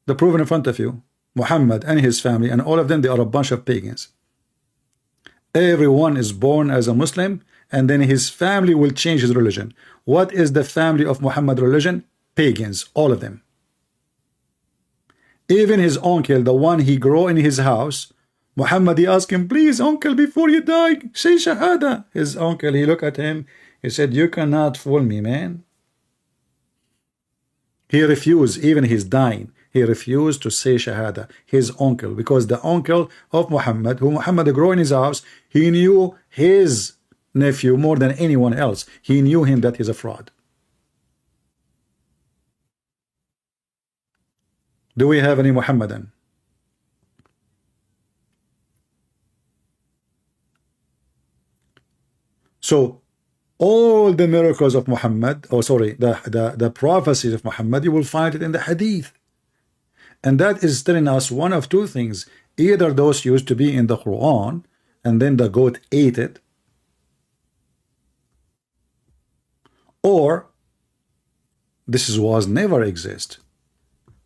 The proof in front of you. Muhammad and his family and all of them, they are a bunch of pagans. Everyone is born as a Muslim, and then his family will change his religion. What is the family of Muhammad religion? Pagans, all of them. Even his uncle, the one he grew in his house, Muhammad, he asked him, please, uncle, before you die, say Shahada. His uncle, he looked at him, he said, you cannot fool me, man. He refused, even he's dying. He refused to say Shahada, his uncle, because the uncle of Muhammad, who Muhammad grew in his house, he knew his nephew more than anyone else. He knew him that he's a fraud. Do we have any Muhammadan? So all the miracles of Muhammad, the prophecies of Muhammad, you will find it in the hadith. And that is telling us one of two things. Either those used to be in the Quran and then the goat ate it, or this was never exist.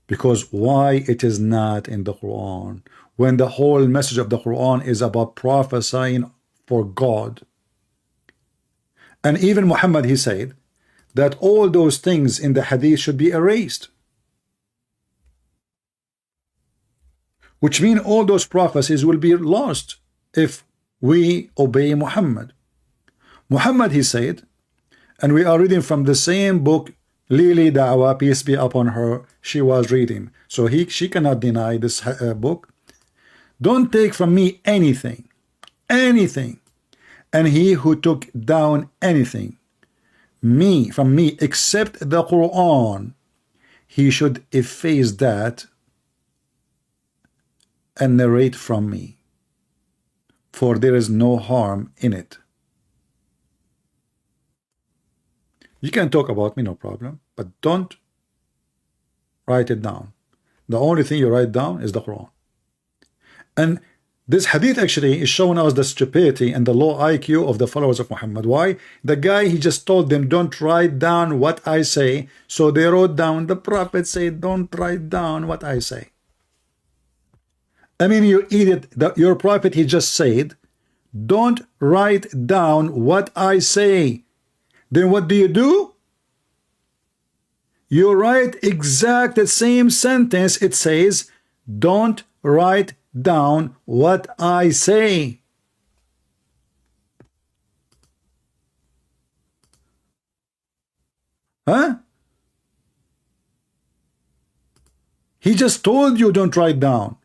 Because why it is not in the Quran when the whole message of the Quran is about prophesying for God? And even Muhammad, he said that all those things in the hadith should be erased, which means all those prophecies will be lost if we obey Muhammad. Muhammad, he said, and we are reading from the same book, Ali Dawah, peace be upon her, she was reading. So she cannot deny this book. Don't take from me anything, anything. And he who took down anything from me except the Quran, he should efface that and narrate from me, for there is no harm in it. You can talk about me, no problem, but don't write it down. The only thing you write down is the Quran. And this hadith actually is showing us the stupidity and the low IQ of the followers of Muhammad. Why? The guy, he just told them, don't write down what I say. So they wrote down, the Prophet said, don't write down what I say. I mean, you idiot, your Prophet, he just said, don't write down what I say. Then what do? You write exact the same sentence. It says, don't write down what I say. Huh? He just told you don't write down.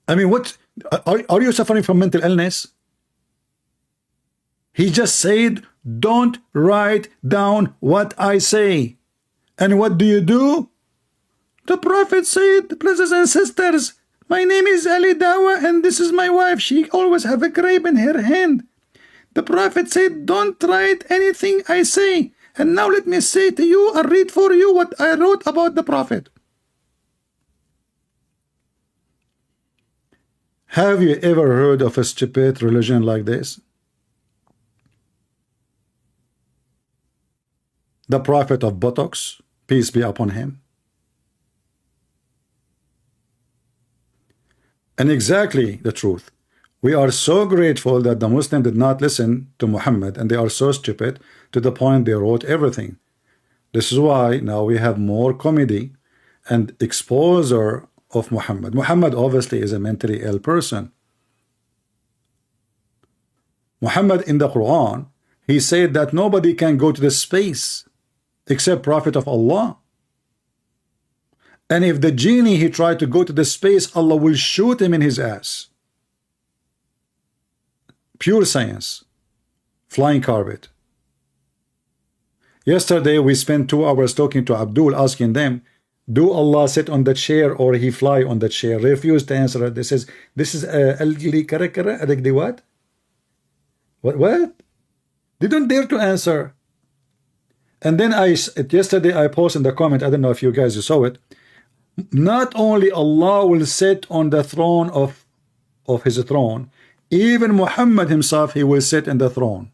I mean, what are you suffering from mental illness? He just said, don't write down what I say. And what do? The Prophet said, brothers and sisters, my name is Ali Dawah and this is my wife. She always have a grape in her hand. The Prophet said, don't write anything I say. And now let me say to you and read for you what I wrote about the Prophet. Have you ever heard of a stupid religion like this? The Prophet of Botox, peace be upon him. And exactly the truth. We are so grateful that the Muslim did not listen to Muhammad, and they are so stupid to the point they wrote everything. This is why now we have more comedy and exposure of Muhammad. Muhammad obviously is a mentally ill person. Muhammad in the Quran, he said that nobody can go to the space except Prophet of Allah. And if the genie he tried to go to the space, Allah will shoot him in his ass. Pure science. Flying carpet. Yesterday we spent 2 hours talking to Abdul, asking them, do Allah sit on the chair or he fly on the chair? They refused to answer it. This is what? What? They don't dare to answer. And then yesterday I posted in the comment, I don't know if you guys saw it. Not only Allah will sit on the throne of his throne, even Muhammad himself, he will sit in the throne.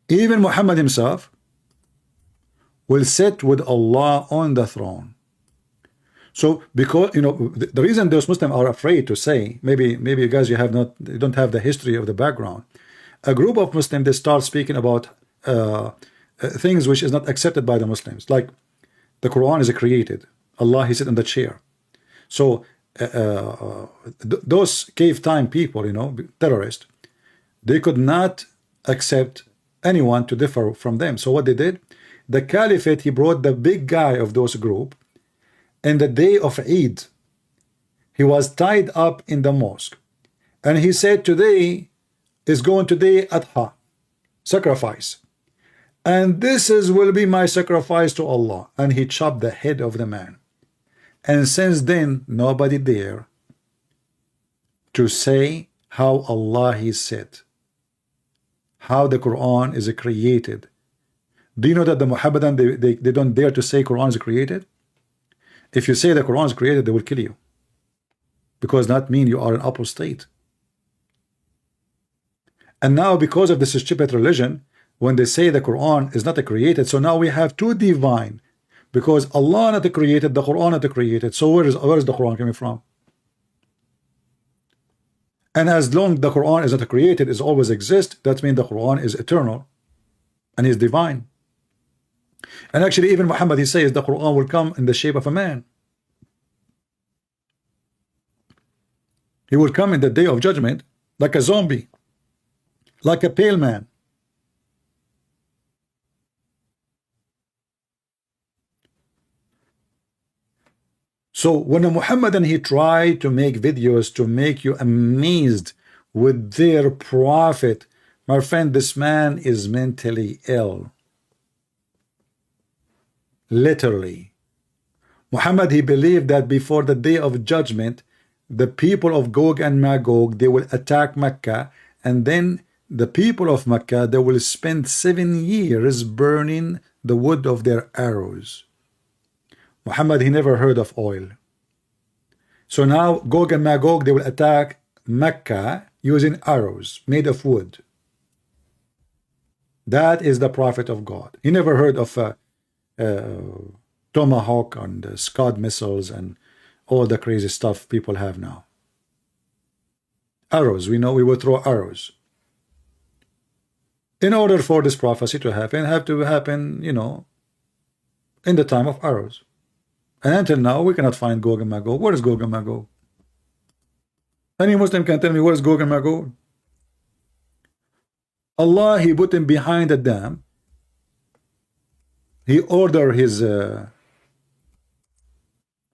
Even Muhammad himself will sit with Allah on the throne. So because the reason those Muslims are afraid to say, maybe you guys you don't have the history of the background. A group of Muslims, they start speaking about things which is not accepted by the Muslims, like the Quran is created. Allah, he sit on the chair. So those cave time people, terrorists, they could not accept anyone to differ from them. So what they did, the caliphate, he brought the big guy of those group, and the day of Eid, he was tied up in the mosque, and he said, today is going to day Adha, sacrifice, and this will be my sacrifice to Allah. And he chopped the head of the man. And since then, nobody dare to say how Allah is said, how the Quran is created. Do you know that the Muhammadan, they don't dare to say Quran is created? If you say the Quran is created, they will kill you, because that means you are an apostate. And now, because of this stupid religion, when they say the Quran is not created, so now we have two divine, because Allah not created, the Quran not created. So where is the Quran coming from? And as long the Quran is not created, is always exist, that means the Quran is eternal and is divine. And actually, even Muhammad, he says the Quran will come in the shape of a man. He will come in the day of judgment like a zombie, like a pale man. So when a Muhammadan, he tried to make videos to make you amazed with their prophet, my friend, this man is mentally ill. Literally. Muhammad, he believed that before the day of judgment, the people of Gog and Magog, they will attack Mecca, and then the people of Mecca, they will spend 7 years burning the wood of their arrows. Muhammad, he never heard of oil. So now Gog and Magog, they will attack Mecca using arrows made of wood. That is the prophet of God. He never heard of Tomahawk and Scud missiles and all the crazy stuff people have now. Arrows, we know we will throw arrows. In order for this prophecy to happen, have to happen, in the time of arrows. And until now, we cannot find Gog and Magog. Where is Gog and Magog? Any Muslim can tell me where is Gog and Magog? Allah, he put him behind a dam. He ordered his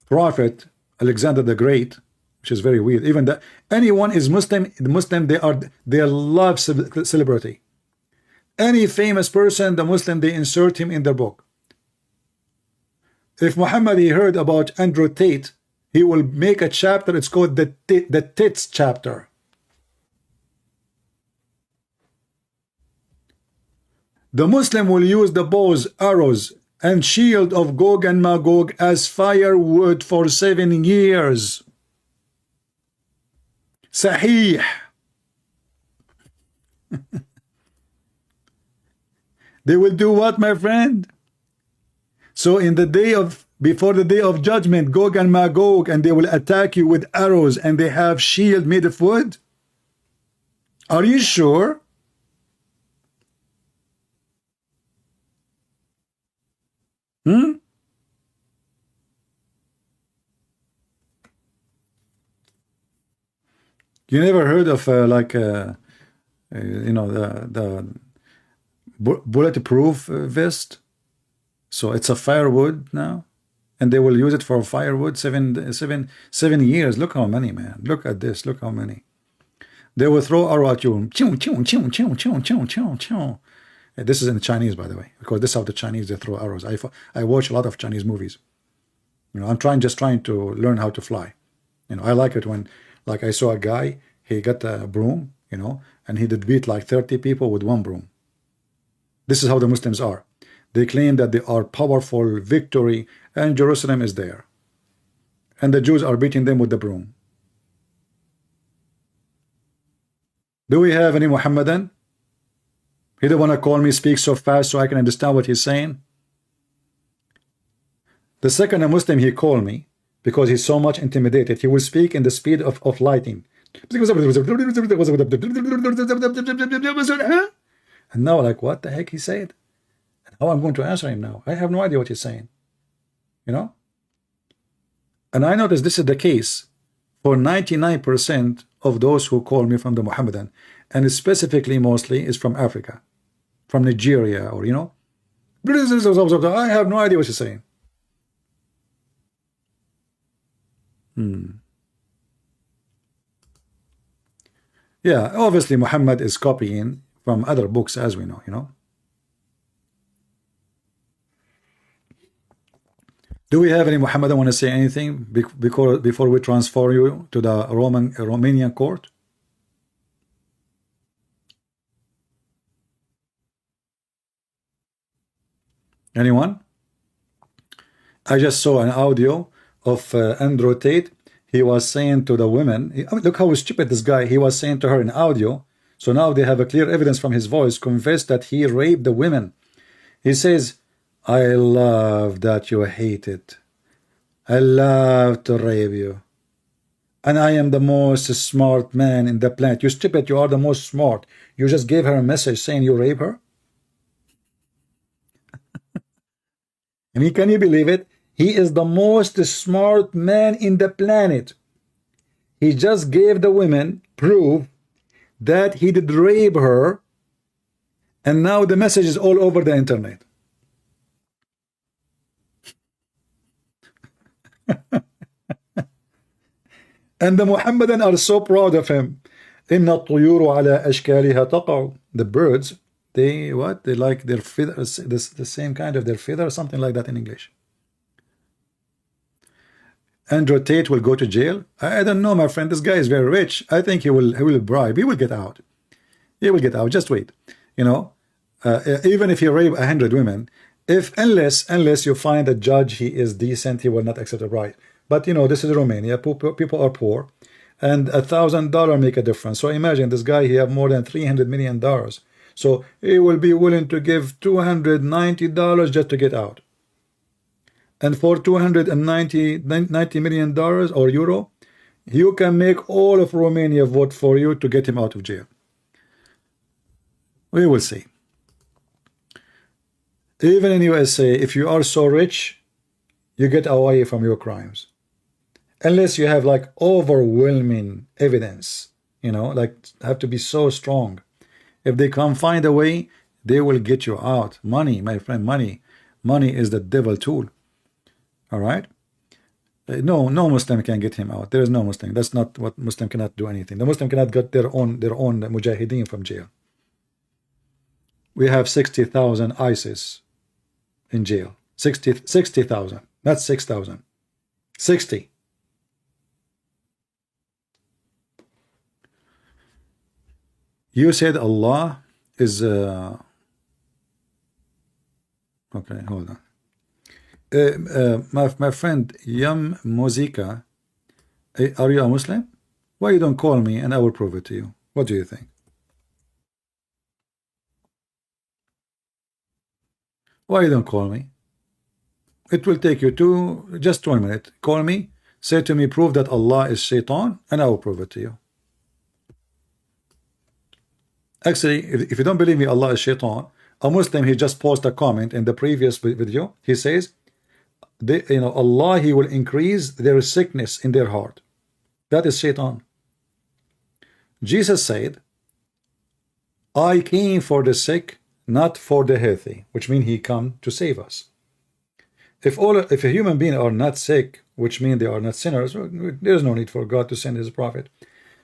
prophet Alexander the Great, which is very weird. Even that anyone is Muslim, they love celebrity. Any famous person, the Muslim, they insert him in their book. If Muhammad, he heard about Andrew Tate, he will make a chapter. It's called the Tits chapter. The Muslim will use the bows, arrows, and shield of Gog and Magog as firewood for 7 years. Sahih. They will do what, my friend? So in the day of, before the day of judgment, Gog and Magog, and they will attack you with arrows, and they have shield made of wood? Are you sure? You never heard of the bulletproof vest? So it's a firewood now, and they will use it for firewood 7 years. Look how many, man. Look at this. Look how many. They will throw arrow at you. This is in Chinese, by the way, because this is how the Chinese, they throw arrows. I watch a lot of Chinese movies. I'm just trying to learn how to fly. I like it when, like, I saw a guy, he got a broom, and he did beat like 30 people with one broom. This is how the Muslims are. They claim that they are powerful, victory, and Jerusalem is there. And the Jews are beating them with the broom. Do we have any Muhammadan? He don't want to call me, speak so fast so I can understand what he's saying. The second a Muslim, he called me, because he's so much intimidated, he will speak in the speed of lighting. And now, like, what the heck he said? And how I'm going to answer him now? I have no idea what he's saying. And I notice this is the case for 99% of those who call me from the Muhammadan, and specifically mostly is from Africa, from Nigeria, or you know, I have no idea what you're saying. Yeah, obviously Muhammad is copying from other books, as we know, you know. Do we have any Muhammadan want to say anything before we transfer you to the Romanian court? Anyone? I just saw an audio of Andrew Tate. He was saying to the women, I mean, look how stupid this guy, he was saying to her in audio, so now they have a clear evidence from his voice, confessed that he raped the women. He says, I love that you hate it. I love to rape you. And I am the most smart man in the planet. You stupid, you are the most smart. You just gave her a message saying you rape her? I mean, can you believe it? He is the most smart man in the planet. He just gave the women proof that he did rape her, and now the message is all over the internet. And the Muhammadan are so proud of him. إن الطيور على أشكالها تقع. The birds, they what? They like their feathers, the same kind of their feather, something like that in English. Andrew Tate will go to jail. I don't know, my friend. This guy is very rich. I think he will bribe. He will get out. He will get out. Just wait. You know, even if he rape 100 women, unless you find a judge he is decent, he will not accept a bribe. But you know, this is Romania. People are poor, and $1,000 make a difference. So imagine this guy. He have more than $300 million. So he will be willing to give $290 just to get out. And for $290 million or euro, you can make all of Romania vote for you to get him out of jail. We will see. Even in USA, if you are so rich, you get away from your crimes. Unless you have like overwhelming evidence, you know, like have to be so strong. If they can find a way, they will get you out. Money, my friend, money. Money is the devil tool. All right? No Muslim can get him out. There is no Muslim. That's not what Muslim cannot do anything. The Muslim cannot get their own mujahideen from jail. We have 60,000 ISIS in jail. 60,000, not 6,000. 60. You said Allah is okay, hold on. My friend Yam Muzika, are you a Muslim? Why you don't call me and I will prove it to you? What do you think? Why you don't call me? It will take you just 1 minute. Call me, say to me, prove that Allah is Shaitan, and I will prove it to you. Actually, if you don't believe me, Allah is Shaitan, a Muslim, he just posted a comment in the previous video. He says, Allah, he will increase their sickness in their heart. That is Shaitan. Jesus said, I came for the sick, not for the healthy, which means he come to save us. If a human being are not sick, which means they are not sinners, there is no need for God to send his prophet.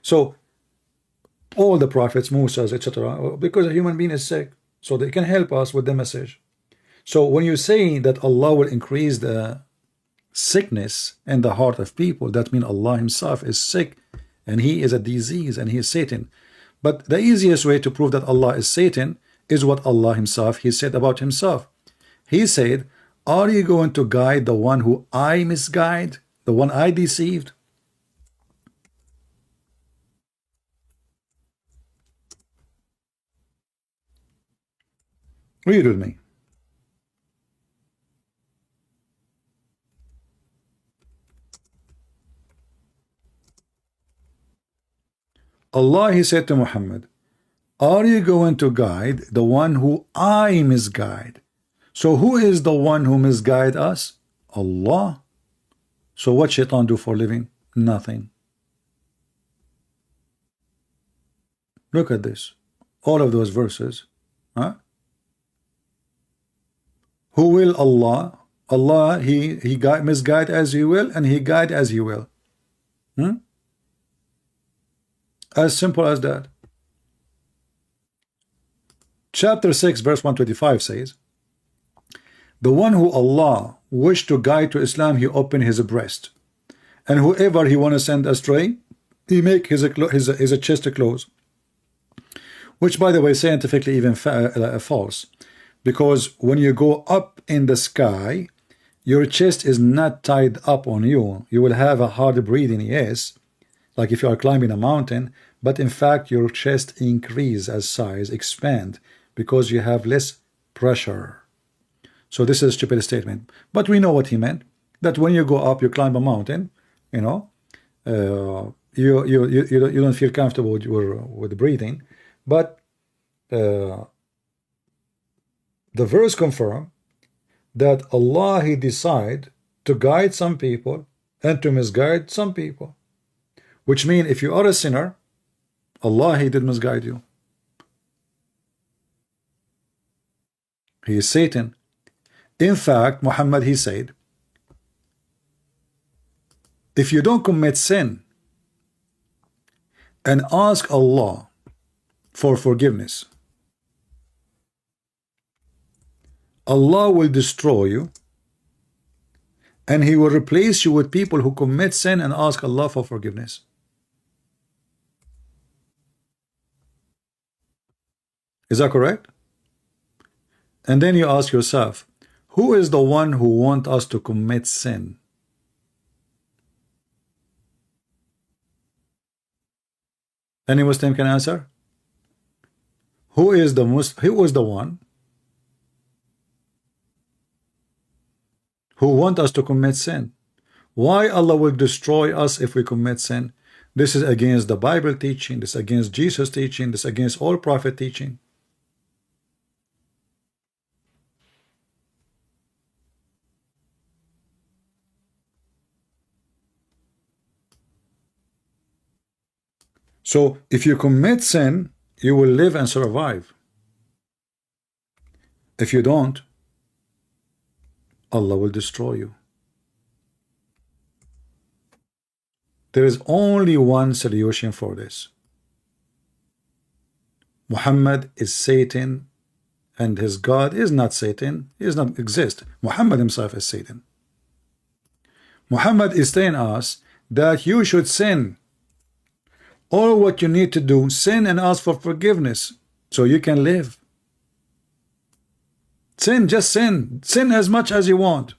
So all the prophets, Moses, etc., because a human being is sick, so they can help us with the message. So when you say that Allah will increase the sickness in the heart of people, that means Allah himself is sick and he is a disease and he is Satan. But the easiest way to prove that Allah is Satan is what Allah himself, he said about himself. He said, are you going to guide the one who I misguide, the one I deceived? Read with me. Allah, he said to Muhammad, are you going to guide the one who I misguide? So who is the one who misguide us? Allah. So what shaitan do for living? Nothing. Look at this. All of those verses. Huh? Who will Allah? Allah, he misguide as He will, and He guide as He will. As simple as that. Chapter 6, verse 125 says, the one who Allah wished to guide to Islam, He opened his breast. And whoever He want to send astray, He make his chest to close. Which, by the way, scientifically even false. Because when you go up in the sky, your chest is not tied up on you. You will have a hard breathing, yes, like if you are climbing a mountain, but in fact your chest increase as size, expand, because you have less pressure. So this is a stupid statement. But we know what he meant, that when you go up, you climb a mountain, you know, you don't feel comfortable with breathing. But the verse confirms that Allah, He decide to guide some people and to misguide some people, which means if you are a sinner, Allah, He did misguide you. He is Satan. In fact, Muhammad, he said, if you don't commit sin and ask Allah for forgiveness, Allah will destroy you, and He will replace you with people who commit sin and ask Allah for forgiveness. Is that correct? And then you ask yourself, who is the one who wants us to commit sin? Any Muslim can answer? Who is the one who wants us to commit sin? Why Allah will destroy us if we commit sin? This is against the Bible teaching, this is against Jesus teaching, this is against all prophet teaching. So if you commit sin, you will live and survive. If you don't, Allah will destroy you. There is only one solution for this. Muhammad is Satan, and his God is not Satan. He does not exist. Muhammad himself is Satan. Muhammad is telling us that you should sin. All what you need to do, sin and ask for forgiveness so you can live. Sin, just sin. Sin as much as you want.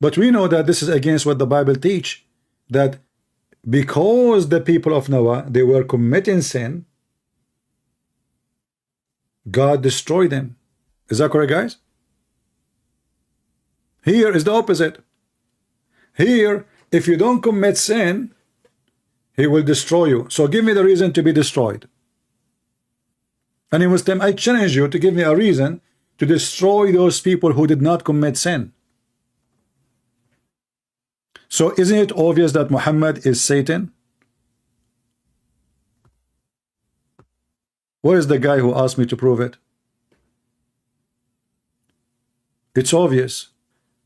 But we know that this is against what the Bible teach, that because the people of Noah, they were committing sin, God destroyed them. Is that correct, guys? Here is the opposite. Here, if you don't commit sin, He will destroy you. So give me the reason to be destroyed. And in Muslim, I challenge you to give me a reason to destroy those people who did not commit sin. So isn't it obvious that Muhammad is Satan? Where is the guy who asked me to prove it? It's obvious,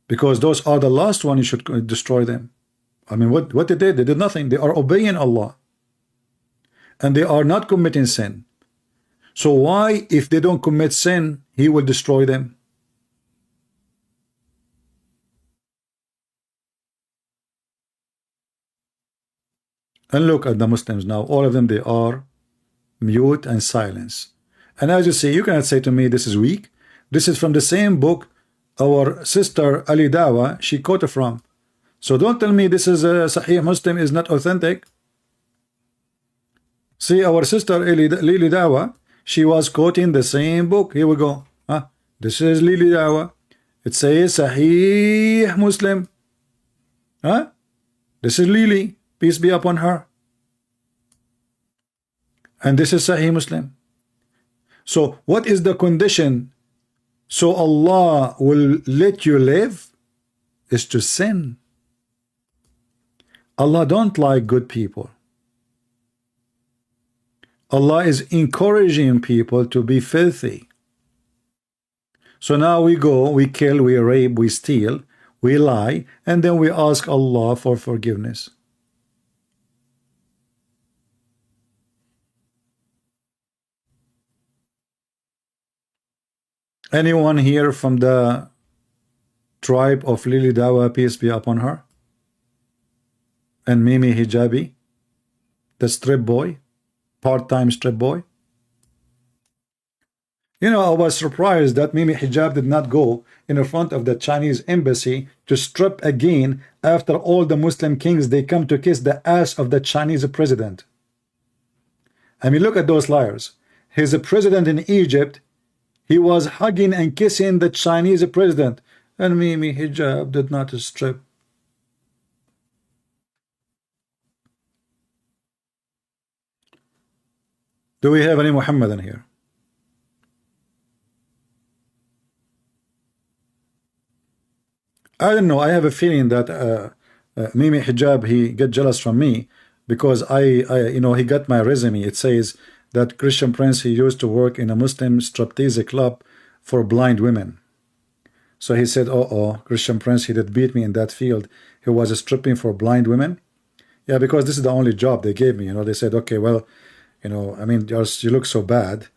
because those are the last one. You should destroy them. I mean, what did they? They did nothing. They are obeying Allah, and they are not committing sin. So why, if they don't commit sin, He will destroy them? And look at the Muslims now. All of them, they are mute and silence. And as you see, you cannot say to me this is weak. This is from the same book our sister Ali Dawah, she quoted from. So don't tell me this is a Sahih Muslim is not authentic. See, our sister Lili Dawah, she was quoting the same book. Here we go. This is Lili Dawah. It says Sahih Muslim. This is Lili, peace be upon her. And this is Sahih Muslim. So what is the condition so Allah will let you live? is to sin. Allah don't like good people. Allah is encouraging people to be filthy. So now we go, we kill, we rape, we steal, we lie, and then we ask Allah for forgiveness. Anyone here from the tribe of Lily Dawah, peace be upon her? And Mimi Hijabi, the strip boy, part-time strip boy? You know, I was surprised that Mimi Hijab did not go in front of the Chinese embassy to strip again after all the Muslim kings, they come to kiss the ass of the Chinese president. I mean, look at those liars. He's a president in Egypt. He was hugging and kissing the Chinese president. And Mimi Hijab did not strip. Do we have any Muhammadan here? I don't know. I have a feeling that Mimi Hijab, he get jealous from me because you know, he got my resume. It says that Christian Prince, he used to work in a Muslim striptease club for blind women. So he said, oh, Christian Prince, he did beat me in that field. He was stripping for blind women. Yeah, because this is the only job they gave me. You know, they said, okay, well, you know, I mean, you look so bad.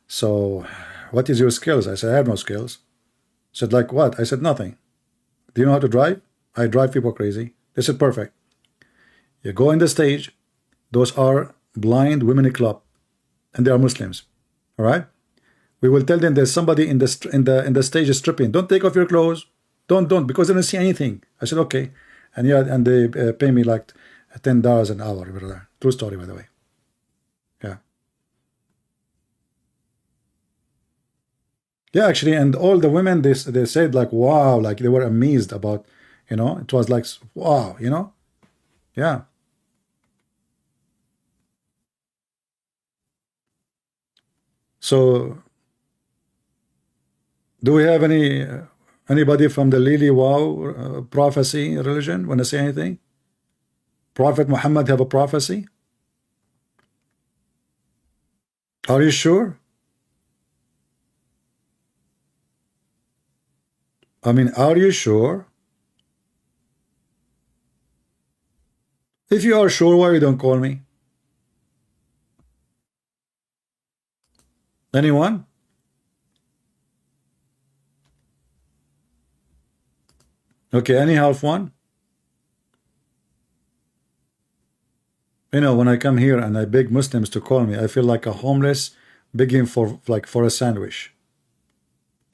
So what is your skills? I said, I have no skills. Said, like what? I said, nothing. Do you know how to drive? I drive people crazy. They said, perfect. You go in the stage. Those are blind women club, and they are Muslims. All right. We will tell them there's somebody in the stage is stripping. Don't take off your clothes. Don't, because they don't see anything. I said, okay. And yeah, and they pay me like $10 an hour, brother. True story, by the way. Yeah. Yeah, actually, and all the women, they said like, wow, like they were amazed about, you know, it was like, wow, you know. Yeah. So do we have anybody from the Lily Wow prophecy religion want to say anything? Prophet Muhammad have a prophecy? Are you sure? I mean, are you sure? If you are sure, why you don't call me? Anyone? Okay, any half one? You know, when I come here and I beg Muslims to call me, I feel like a homeless begging for a sandwich.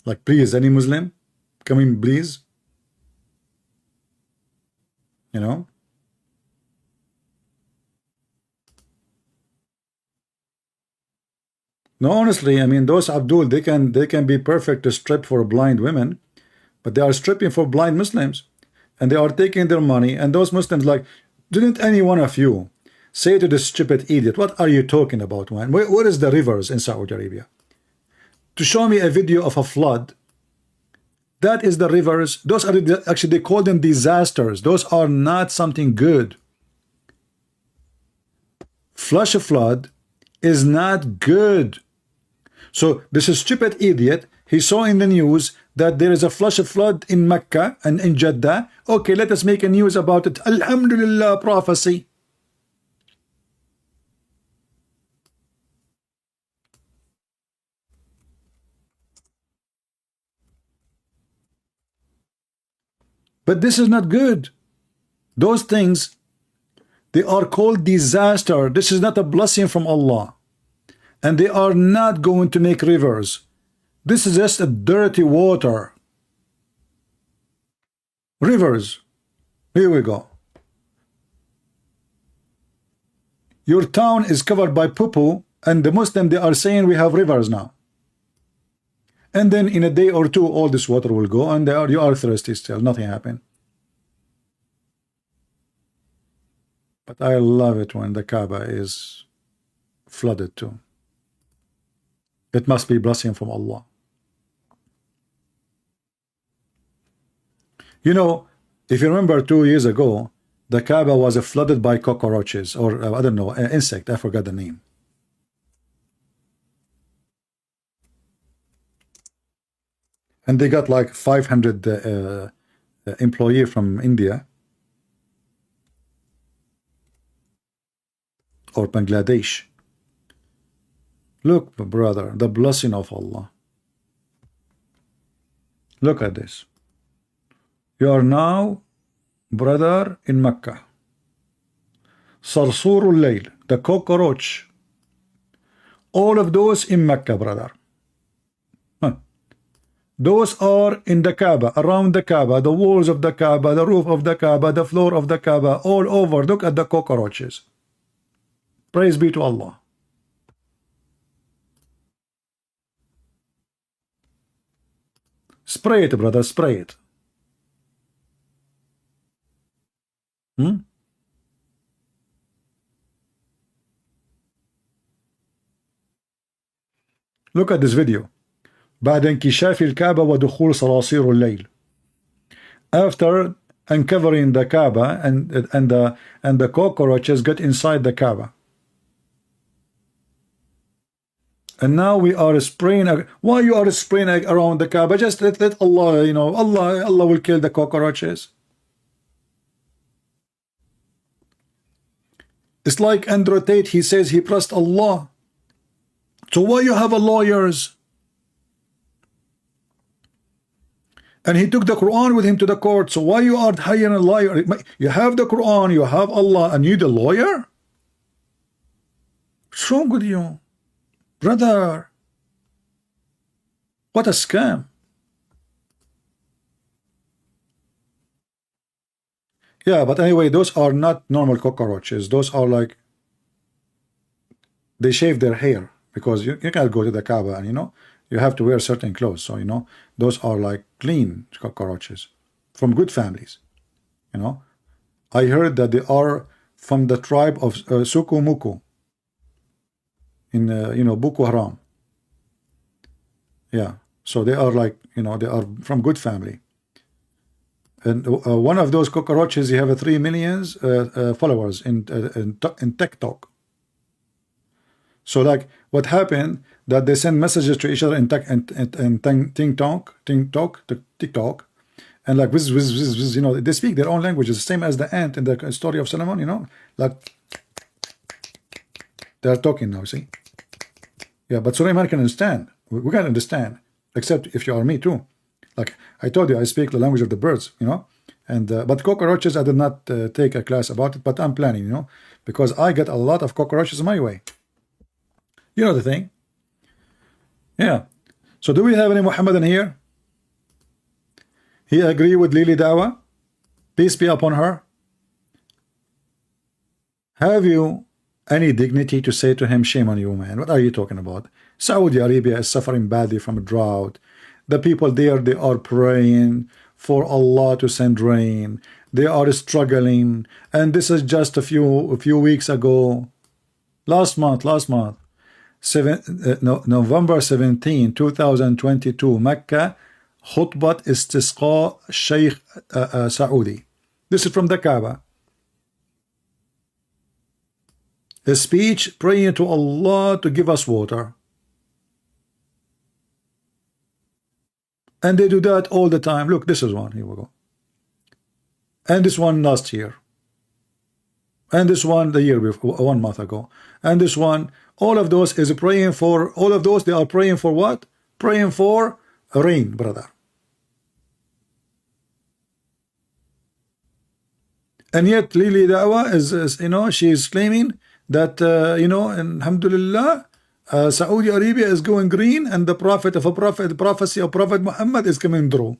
Like, please, any Muslim, come in, please. You know. No, honestly, I mean, those Abdul, they can be perfect to strip for blind women, but they are stripping for blind Muslims, and they are taking their money. And those Muslims, like, didn't any one of you say to this stupid idiot, what are you talking about, man? Where is the rivers in Saudi Arabia? To show me a video of a flood. That is the rivers. Those are actually, they call them disasters. Those are not something good. Flash flood is not good. So this stupid idiot, he saw in the news that there is a flash flood in Mecca and in Jeddah. Okay, let us make a news about it. Alhamdulillah, prophecy. But this is not good. Those things, they are called disaster. This is not a blessing from Allah. And they are not going to make rivers. This is just a dirty water. Rivers. Here we go. Your town is covered by poo-poo, and the Muslim, they are saying we have rivers now. And then in a day or two, all this water will go, and you are thirsty still. Nothing happened. But I love it when the Kaaba is flooded too. It must be blessing from Allah. You know, If you remember 2 years ago, the Kaaba was flooded by cockroaches, or I don't know, insect, I forgot the name. And they got like 500 employee from India or Bangladesh. Look, brother, the blessing of Allah. Look at this. You are now, brother, in Mecca. Sarsurul Layl, the cockroach. All of those in Mecca, brother. Huh. Those are in the Kaaba, around the Kaaba, the walls of the Kaaba, the roof of the Kaaba, the floor of the Kaaba, all over. Look at the cockroaches. Praise be to Allah. Spray it, brother, spray it. Look at this video. بعد انكشاف الكعبة ودخول صراصير الليل. After uncovering the Kaaba and the cockroaches get inside the Kaaba. And now we are spraying. Why you are spraying around the Kaaba? Just let Allah, you know, Allah will kill the cockroaches. It's like Andrew Tate. He says he pressed Allah. So why you have a lawyers? And he took the Quran with him to the court. So why you are hiring a lawyer? You have the Quran, you have Allah, and you the lawyer? What's wrong with you? Brother, what a scam. Yeah, but anyway, those are not normal cockroaches. Those are like, they shave their hair, because you can't go to the Kaaba and, you know, you have to wear certain clothes. So, you know, those are like clean cockroaches from good families. You know, I heard that they are from the tribe of Sukumuku in, you know, Boko Haram. Yeah, so they are like, you know, they are from good family. And one of those cockroaches, he have 3 million followers in TikTok. So like what happened, that they send messages to each other in TikTok, and like whiz, you know, they speak their own languages, the same as the ant in the story of Solomon, you know, like they are talking now, see? Yeah, but Sulaiman can understand. We can understand, except if you are me too. Like I told you, I speak the language of the birds, you know, and but cockroaches, I did not take a class about it, but I'm planning, you know, because I get a lot of cockroaches my way. You know the thing. Yeah. So do we have any Muhammadan here? He agree with Lili Dawah? Peace be upon her. Have you any dignity to say to him, shame on you, man? What are you talking about? Saudi Arabia is suffering badly from a drought. The people there, they are praying for Allah to send rain. They are struggling. And this is just a few weeks ago. Last month. November 17, 2022, Mecca, Khutbat Istisqa Sheikh Saudi. This is from the Kaaba. A speech praying to Allah to give us water. And they do that all the time. Look, this is one. Here we go. And this one last year. And this one the year before, 1 month ago. And this one, all of those is praying for, all of those, they are praying for what? Praying for rain, brother. And yet Lili Dawah is, you know, she is claiming that, you know, and alhamdulillah, Saudi Arabia is going green, and the prophet of a prophet, the prophecy of Prophet Muhammad is coming through.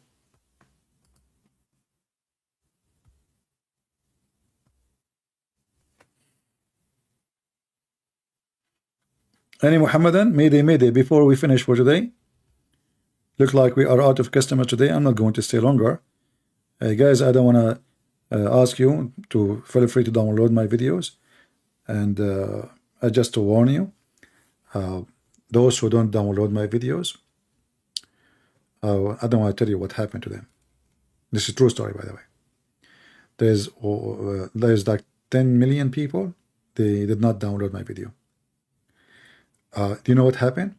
Any Muhammadan? Mayday, before we finish for today. Look like we are out of customer today. I'm not going to stay longer. Guys, I don't want to ask you to feel free to download my videos. And just to warn you, those who don't download my videos, I don't want to tell you what happened to them. This is a true story, by the way. there's like 10 million people. They did not download my video. Do you know what happened?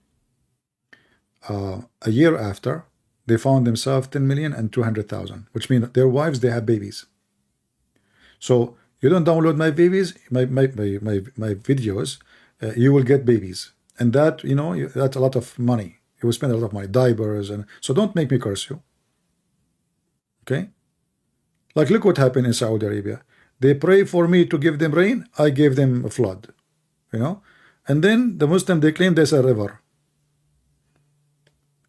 A year after, they found themselves 10 million and 200,000, which means their wives, they have babies. So you don't download my babies, my videos, you will get babies, and that, you know, that's a lot of money. You will spend a lot of money, diapers, and so don't make me curse you. Okay? Like, look what happened in Saudi Arabia. They pray for me to give them rain. I gave them a flood, you know. And then the Muslim, they claim there's a river.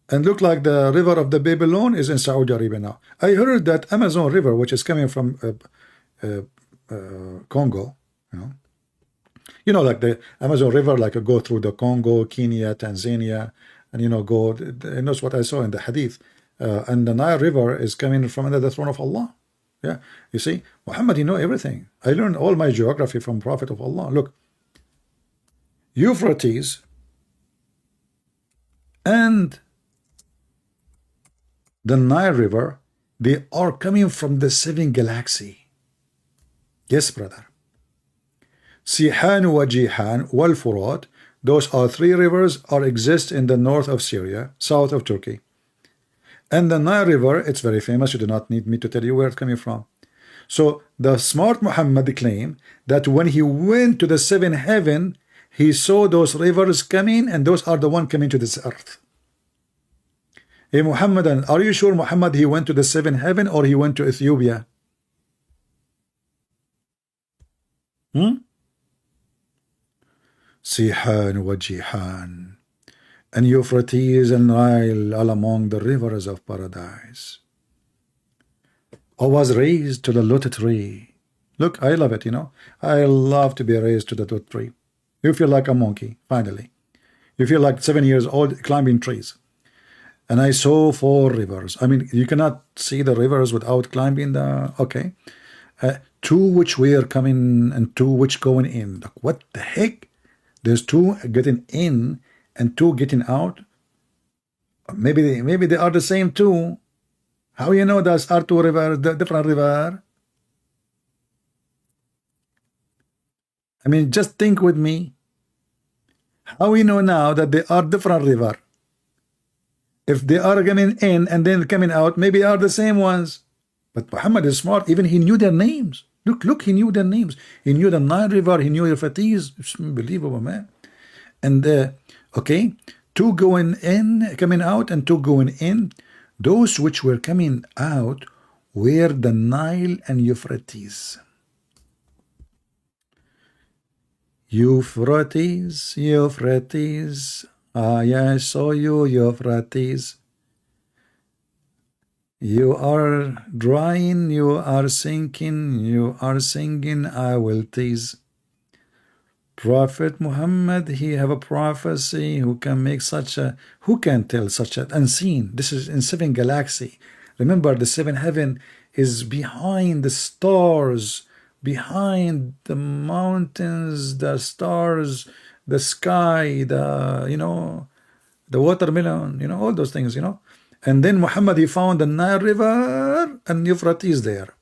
And look like the river of the Babylon is in Saudi Arabia now. I heard that Amazon River, which is coming from Congo, you know, like the Amazon River, like go through the Congo, Kenya, Tanzania, and you know, go. And that's what I saw in the Hadith. And the Nile River is coming from under the throne of Allah. Yeah, you see, Muhammad, you know everything. I learned all my geography from Prophet of Allah. Look, Euphrates and the Nile River, they are coming from the 7 galaxy. Yes, brother. Sihan wa Jihan wal Furat, those are 3 rivers are exist in the north of Syria, south of Turkey. And the Nile River, it's very famous. You do not need me to tell you where it's coming from. So the smart Muhammad claimed that when he went to the 7th heaven, he saw those rivers coming, and those are the one coming to this earth. Hey Muhammadan, are you sure Muhammad he went to the 7th heaven or he went to Ethiopia? Sihan wa Jihan, and Euphrates and Nile all among the rivers of paradise. I was raised to the lotus tree. Look, I love it, you know. I love to be raised to the lotus tree. You feel like a monkey, finally. You feel like 7 years old climbing trees. And I saw 4 rivers. I mean, you cannot see the rivers without climbing the... Okay. 2 which were coming and 2 which going in. Like, what the heck? There's 2 getting in and 2 getting out. Maybe they are the same 2. How you know those are 2 rivers, the different river? I mean, just think with me. How we know now that they are different river? If they are coming in and then coming out, maybe they are the same ones. But Muhammad is smart. Even he knew their names. Look, he knew their names. He knew the Nile River. He knew Euphrates. It's unbelievable, man. And okay, 2 going in, coming out, and 2 going in. Those which were coming out were the Nile and Euphrates. Euphrates, Euphrates. I saw you, Euphrates. You are drying, you are sinking, you are singing, I will tease. Prophet Muhammad, he have a prophecy who can make such a, who can tell such an unseen. This is in 7 galaxy. Remember, the 7th heaven is behind the stars, behind the mountains, the stars, the sky, the, you know, the watermelon, you know, all those things, you know. And then Muhammad, he found the Nile River and Euphrates there.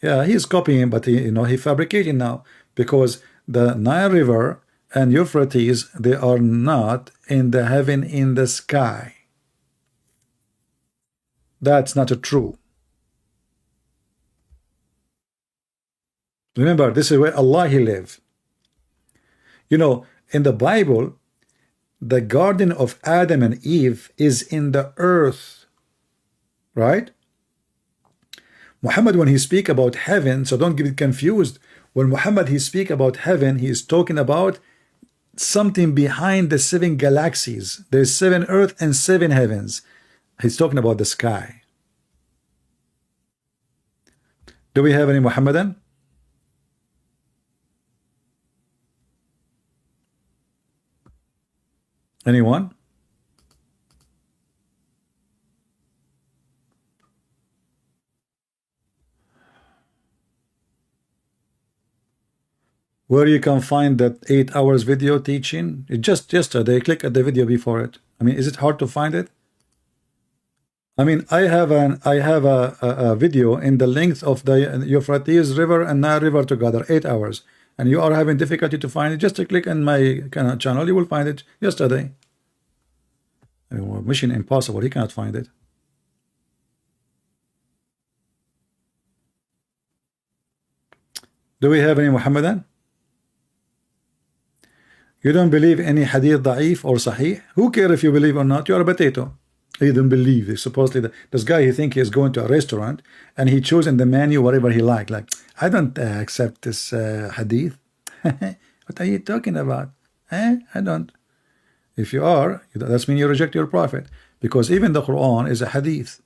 Yeah, he's copying, but he, you know, he fabricating now, because the Nile River and Euphrates, they are not in the heaven in the sky. That's not true. Remember, this is where Allah he live. You know, in the Bible, the garden of Adam and Eve is in the earth, right? Muhammad, when he speak about heaven, so don't get confused. When Muhammad he speak about heaven, he is talking about something behind the 7 galaxies. There's 7 earth and 7 heavens. He's talking about the sky. Do we have any Muhammadan? Anyone? Where you can find that 8 hours video teaching? It just yesterday, click at the video before it. I mean, is it hard to find it? I mean, I have a video in the length of the Euphrates River and Nile River together, 8 hours, and you are having difficulty to find it. Just to click on my channel, you will find it yesterday. I mean, well, mission impossible. He cannot find it. Do we have any Muhammadan? You don't believe any hadith da'if or sahih? Who cares if you believe or not? You are a potato. You don't believe. Supposedly, this guy, he think he is going to a restaurant and he chose in the menu whatever he like. Like, I don't accept this hadith. What are you talking about? I don't. If you are, that's mean you reject your prophet, because even the Quran is a hadith.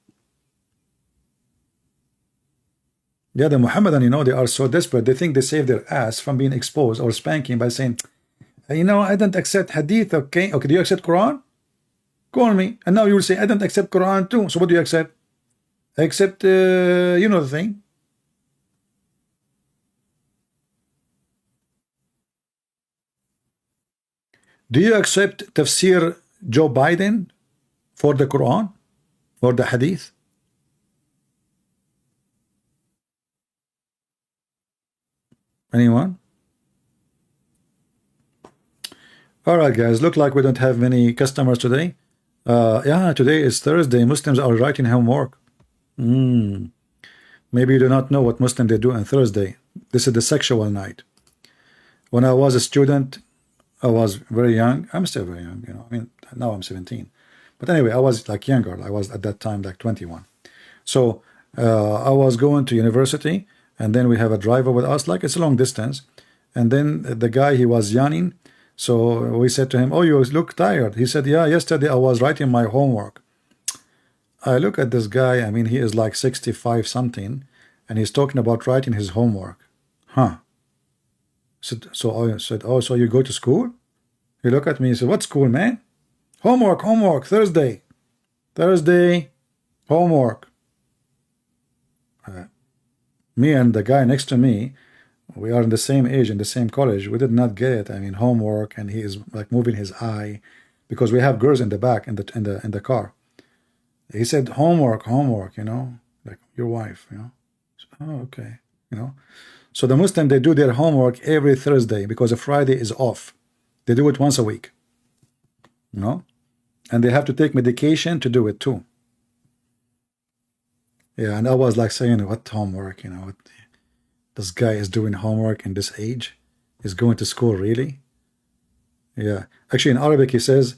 Yeah, the Muhammadan, you know, they are so desperate. They think they save their ass from being exposed or spanking by saying, you know, I don't accept hadith. Okay, do you accept Quran? Call me. And now you will say, I don't accept Quran too. So what do you accept? I accept, you know the thing. Do you accept tafsir Joe Biden for the Quran or the hadith? Anyone? All right, guys, look like we don't have many customers today. Yeah, today is Thursday. Muslims are writing homework. Maybe you do not know what Muslims they do on Thursday. This is the sexual night. When I was a student, I was very young. I'm still very young, you know. I mean, now I'm 17. But anyway, I was like younger. I was at that time like 21. So I was going to university, and then we have a driver with us, like it's a long distance. And then the guy, he was yawning. So we said to him, oh, you look tired. He said, yeah, yesterday I was writing my homework. I look at this guy, I mean, he is like 65 something, and he's talking about writing his homework. Huh. So I said, oh, so you go to school? He looked at me, he said, what school, man? Homework, Thursday, homework. Me and the guy next to me, we are in the same age, in the same college. We did not get it. I mean, homework, and he is like moving his eye, because we have girls in the back in the car. He said, homework, you know, like your wife, you know. Oh, okay, you know. So the Muslim, they do their homework every Thursday, because a Friday is off. They do it once a week, you know, and they have to take medication to do it too. Yeah, and I was like saying, what homework, you know, what, this guy is doing homework in this age? He's going to school, really? Yeah, actually in Arabic he says,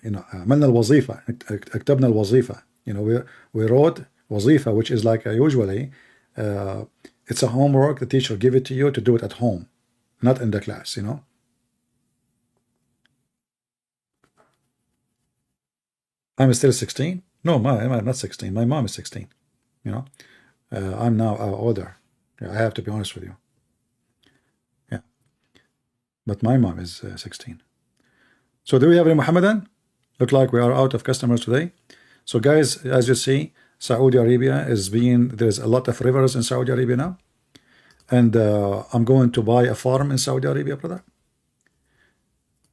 you know, عملنا الوظيفة, اكتبنا الوظيفة. You know, we wrote wazifa, which is like usually it's a homework. The teacher give it to you to do it at home, not in the class, you know. I'm still 16. No, I'm not 16. My mom is 16, you know. I'm now older. Yeah, I have to be honest with you. Yeah, but my mom is 16. So do we have any Muhammadan? Look like we are out of customers today. So guys, as you see, Saudi Arabia is being, there's a lot of rivers in Saudi Arabia now. And I'm going to buy a farm in Saudi Arabia, brother.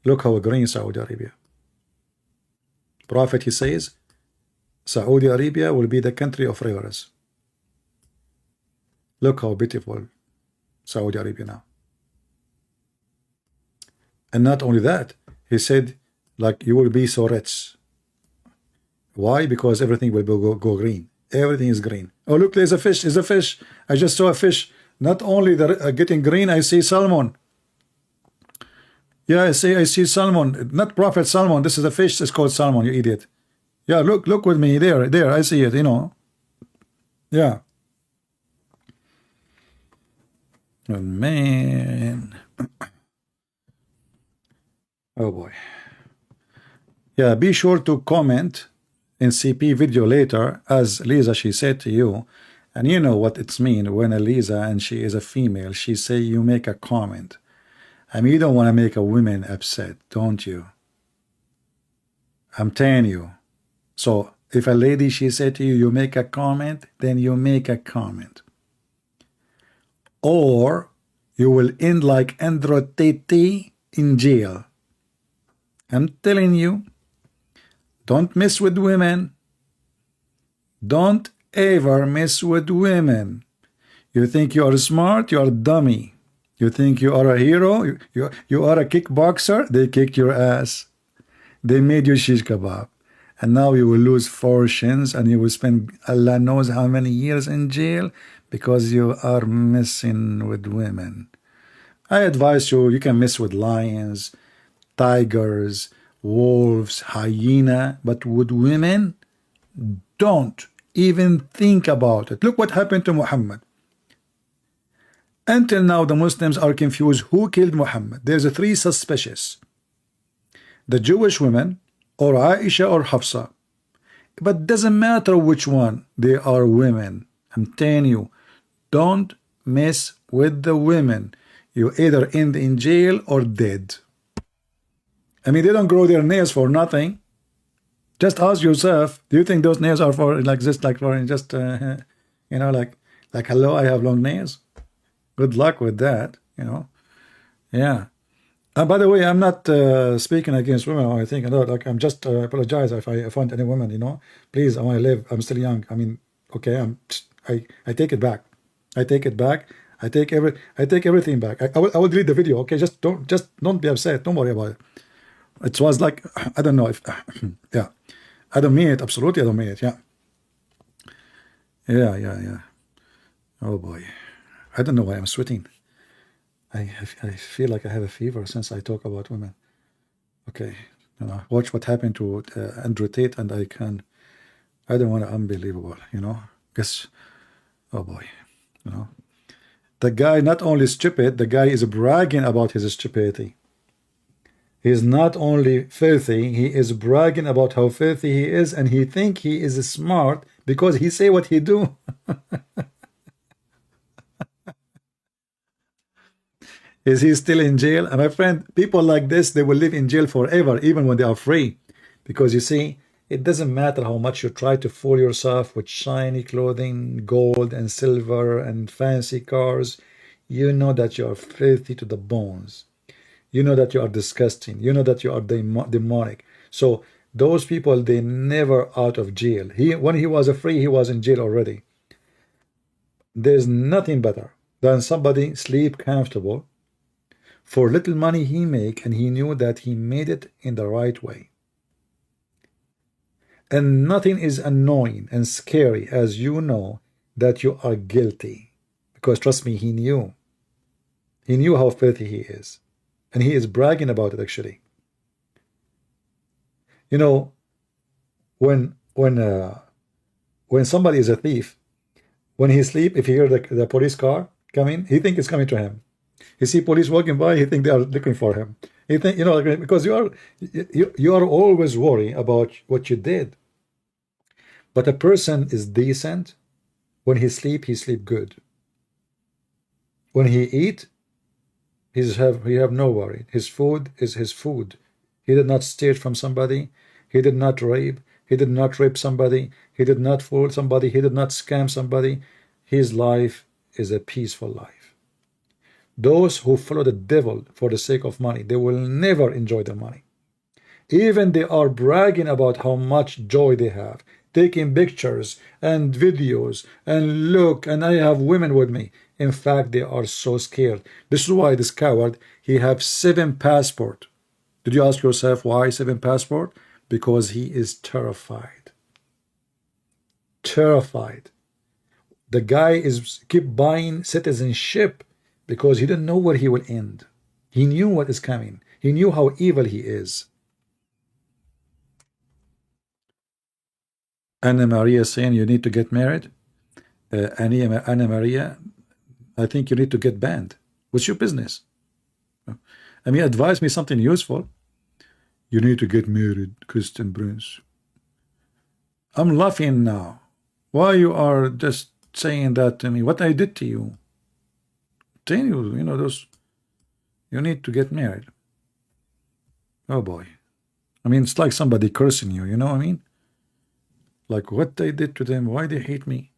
Look how green Saudi Arabia. Prophet, he says, Saudi Arabia will be the country of rivers. Look how beautiful Saudi Arabia now. And not only that, he said, like, you will be so rich. Why? Because everything will go green. Everything is green. Oh, look, there's a fish. There's a fish. I just saw a fish. Not only the getting green, I see salmon. Yeah, I see salmon. Not prophet salmon. This is a fish. It's called salmon, you idiot. Yeah, look with me. There, I see it, you know. Yeah. Oh, man. Oh, boy. Yeah, be sure to comment in CP video later, as Lisa, she said to you, and you know what it's mean when a Lisa, and she is a female, she say you make a comment. I mean, you don't want to make a woman upset, don't you? I'm telling you. So if a lady, she said to you, you make a comment, then you make a comment. Or you will end like Andro Tete in jail. I'm telling you. Don't mess with women. Don't ever mess with women. You think you are smart, you are dummy. You think you are a hero, you are a kickboxer, they kicked your ass. They made you shish kebab. And now you will lose fortunes and you will spend Allah knows how many years in jail because you are messing with women. I advise you, you can mess with lions, tigers, wolves, hyena, but with women, don't even think about it. Look what happened to Muhammad. Until now, the Muslims are confused who killed Muhammad. There's three suspicious: the Jewish women, or Aisha, or Hafsa. But doesn't matter which one, they are women. I'm telling you, don't mess with the women. You either end in jail or dead. I mean, they don't grow their nails for nothing. Just ask yourself, do you think those nails are for like this, like for just you know, like hello, I have long nails? Good luck with that, you know. Yeah. By the way, I'm not speaking against women or anything. Like, I'm just apologize if I offend any woman, you know. Please, I want to live. I'm still young. I mean, okay, I take it back. I take it back. I take everything back. I will delete the video. Okay, just don't be upset. Don't worry about it. It was like, I don't know if yeah. I don't mean it. Absolutely, I don't mean it. Yeah. Yeah. Oh boy. I don't know why I'm sweating. I feel like I have a fever since I talk about women. Okay, you know, watch what happened to Andrew Tate, and I don't want to, unbelievable, you know. Guess, oh boy, you know, the guy not only stupid, the guy is bragging about his stupidity. He's not only filthy, he is bragging about how filthy he is, and he think he is smart because he say what he do. Is he still in jail? And my friend, people like this, they will live in jail forever, even when they are free. Because you see, it doesn't matter how much you try to fool yourself with shiny clothing, gold and silver and fancy cars. You know that you are filthy to the bones. You know that you are disgusting. You know that you are demonic. So those people, they never out of jail. When he was free, he was in jail already. There's nothing better than somebody sleep comfortable for little money he make, and he knew that he made it in the right way. And nothing is annoying and scary as you know that you are guilty. Because trust me, he knew. He knew how filthy he is. And he is bragging about it, actually. You know, when somebody is a thief, when he sleep, if he hear the police car coming, he think it's coming to him. You see police walking by, he think they are looking for him. He think, you know, because you are always worried about what you did. But a person is decent. When he sleep good. When he eat, he have no worry. His food is his food. He did not steal from somebody. He did not rape. He did not rape somebody. He did not fool somebody. He did not scam somebody. His life is a peaceful life. Those who follow the devil for the sake of money, they will never enjoy the money. Even they are bragging about how much joy they have, taking pictures and videos, and look, and I have women with me. In fact, they are so scared. This is why this coward, he have 7 passports. Did you ask yourself why 7 passports? Because he is terrified. Terrified. The guy is keep buying citizenship because he didn't know where he will end. He knew what is coming. He knew how evil he is. Anna Maria saying you need to get married. Anna Maria, I think you need to get banned. What's your business? I mean, advise me something useful. You need to get married, Christian Prince. I'm laughing now. Why you are just saying that to me? What I did to you? Tell you, you know, those. You need to get married. Oh boy. I mean, it's like somebody cursing you. You know what I mean? Like what they did to them. Why they hate me?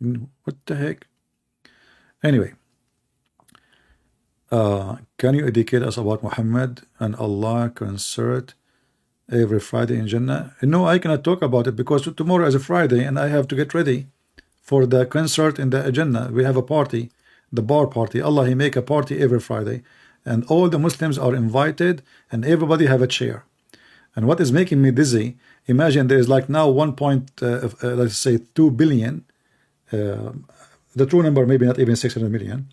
What the heck? Anyway. Can you educate us about Muhammad and Allah concert Every Friday in Jannah. No, I cannot talk about it because tomorrow is a Friday and I have to get ready for the concert in the Jannah. We have a party, the bar party. Allah, He make a party every Friday, and all the Muslims are invited, and everybody have a chair. And what is making me dizzy? Imagine there is like now let's say 2 billion. The true number maybe not even 600 million.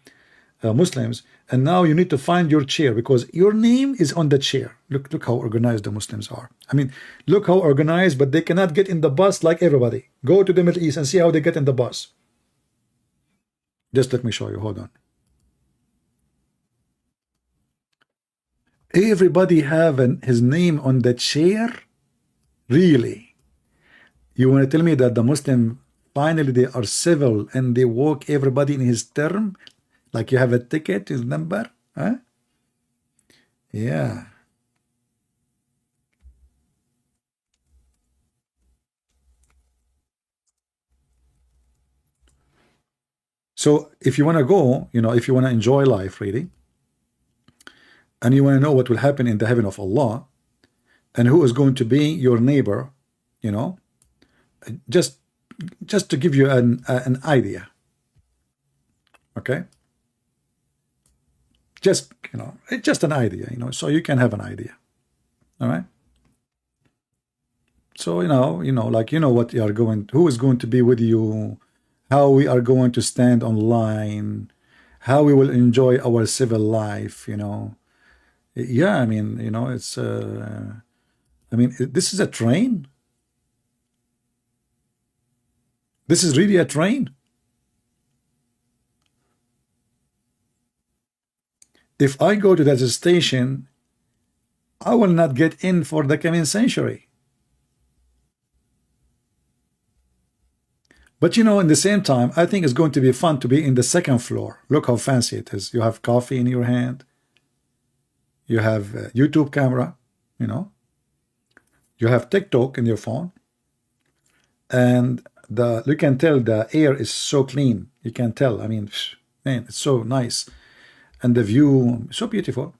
Muslims, and now you need to find your chair because your name is on the chair. Look how organized the Muslims are. I mean, look how organized, but they cannot get in the bus like everybody. Go to the Middle East and see how they get in the bus. Just let me show you. Hold on. Everybody have his name on the chair? Really? You want to tell me that the Muslim finally they are civil and they walk everybody in his term? Like you have a ticket, his number, huh? Yeah. So if you want to go, if you want to enjoy life really, and you want to know what will happen in the heaven of Allah, and who is going to be your neighbor, just to give you an idea, okay? Just it's just an idea, so you can have an idea. All right. So like what you are who is going to be with you, how we are going to stand online, how we will enjoy our civil life. Yeah, I mean, it's I mean, this is a train. This is really a train. If I go to that station, I will not get in for the coming century. But in the same time, I think it's going to be fun to be in the second floor. Look how fancy it is. You have coffee in your hand. You have a YouTube camera, You have TikTok in your phone. And you can tell the air is so clean. You can tell. I mean, man, it's so nice. And the view so beautiful,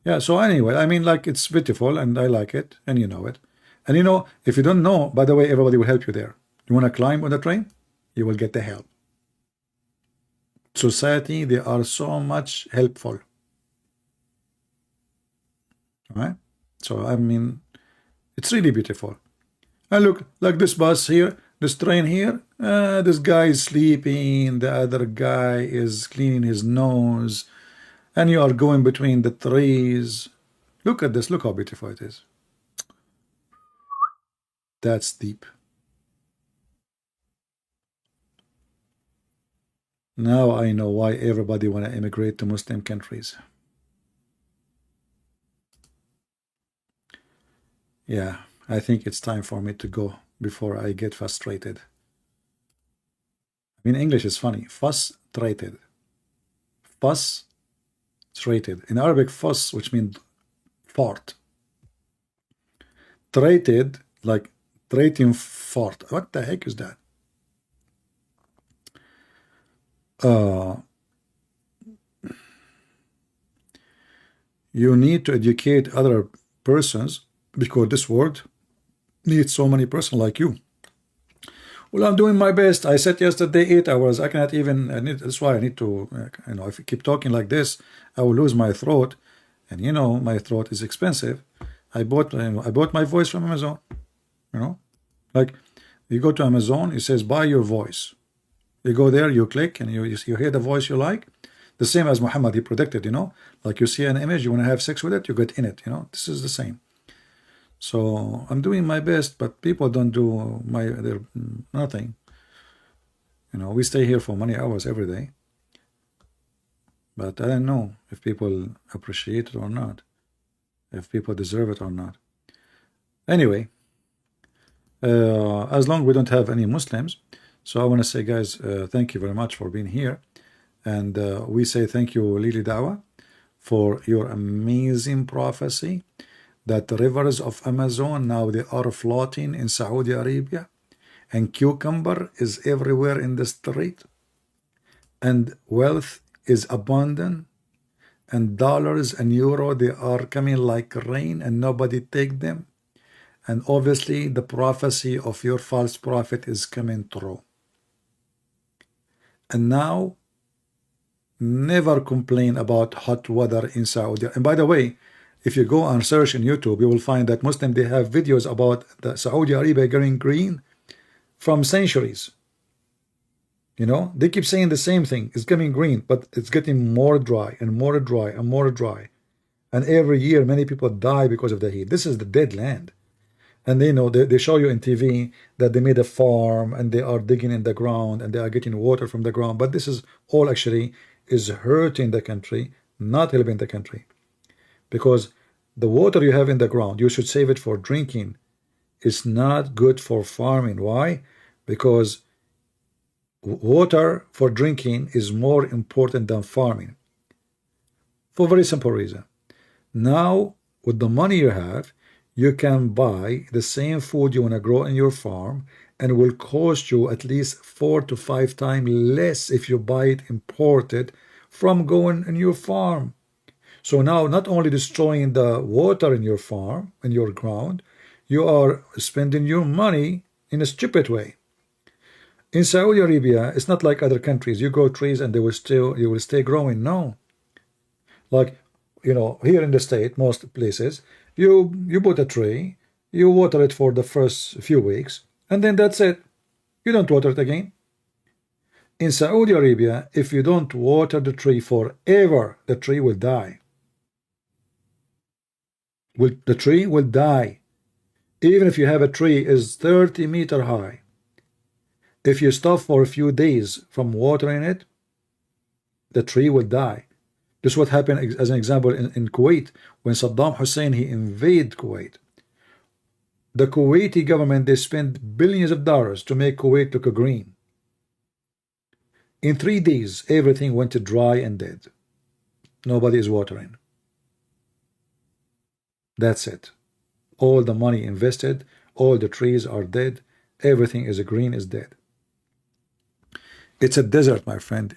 Yeah, so anyway, I mean, like, it's beautiful and I like it, and you know it. And if you don't know, by the way, everybody will help you there. You want to climb on the train? You will get the help. Society, they are so much helpful. All right? So, I mean, it's really beautiful. And look, like this bus here, this train here, this guy is sleeping, the other guy is cleaning his nose, and you are going between the trees. Look at this, look how beautiful it is. That's deep. Now I know why everybody want to immigrate to Muslim countries. Yeah, I think it's time for me to go before I get frustrated. I mean, English is funny. Frustrated. Frustrated. In Arabic, fuss, which means fart. Trated, like trating fart. What the heck is that? You need to educate other persons because this world needs so many persons like you. Well, I'm doing my best. I said yesterday 8 hours. I cannot even. That's why I need to. If I keep talking like this, I will lose my throat, and my throat is expensive. I bought my voice from Amazon. Like you go to Amazon, it says buy your voice. You go there, you click, and you hear the voice you like. The same as Muhammad, he predicted. Like you see an image, you want to have sex with it, you get in it. This is the same. So I'm doing my best, but people don't do their nothing. We stay here for many hours every day. But I don't know if people appreciate it or not, if people deserve it or not. Anyway, as long as we don't have any Muslims, so I want to say, guys, thank you very much for being here. And we say thank you, Ali Dawah, for your amazing prophecy that the rivers of Amazon now they are floating in Saudi Arabia, and cucumber is everywhere in the street, and wealth is abundant, and dollars and euro, they are coming like rain and nobody take them. And obviously the prophecy of your false prophet is coming true. And now never complain about hot weather in Saudi. And by the way, if you go and search in YouTube, you will find that Muslims, they have videos about the Saudi Arabia getting green from centuries. You know, they keep saying the same thing. It's getting green, but it's getting more dry and more dry and more dry. And every year, many people die because of the heat. This is the dead land. And they know, they show you in TV that they made a farm and they are digging in the ground and they are getting water from the ground. But this is all actually is hurting the country, not helping the country. Because the water you have in the ground, you should save it for drinking. It's not good for farming. Why? Because water for drinking is more important than farming. For a very simple reason. Now, with the money you have, you can buy the same food you want to grow in your farm, and it will cost you at least 4 to 5 times less if you buy it imported from going in your farm. So now, not only destroying the water in your farm, in your ground, you are spending your money in a stupid way. In Saudi Arabia, it's not like other countries. You grow trees and they will still, you will stay growing. No. Like, you know, here in the state, most places, you put a tree, you water it for the first few weeks, and then that's it. You don't water it again. In Saudi Arabia, if you don't water the tree forever, the tree will die. The tree will die. Even if you have a tree is 30 meters high. If you stop for a few days from watering it, the tree will die. This is what happened, as an example, in Kuwait, when Saddam Hussein, he invaded Kuwait. The Kuwaiti government, they spent billions of dollars to make Kuwait look green. In 3 days, everything went dry and dead. Nobody is watering. That's it. All the money invested, all the trees are dead, everything is green, is dead. It's a desert, my friend.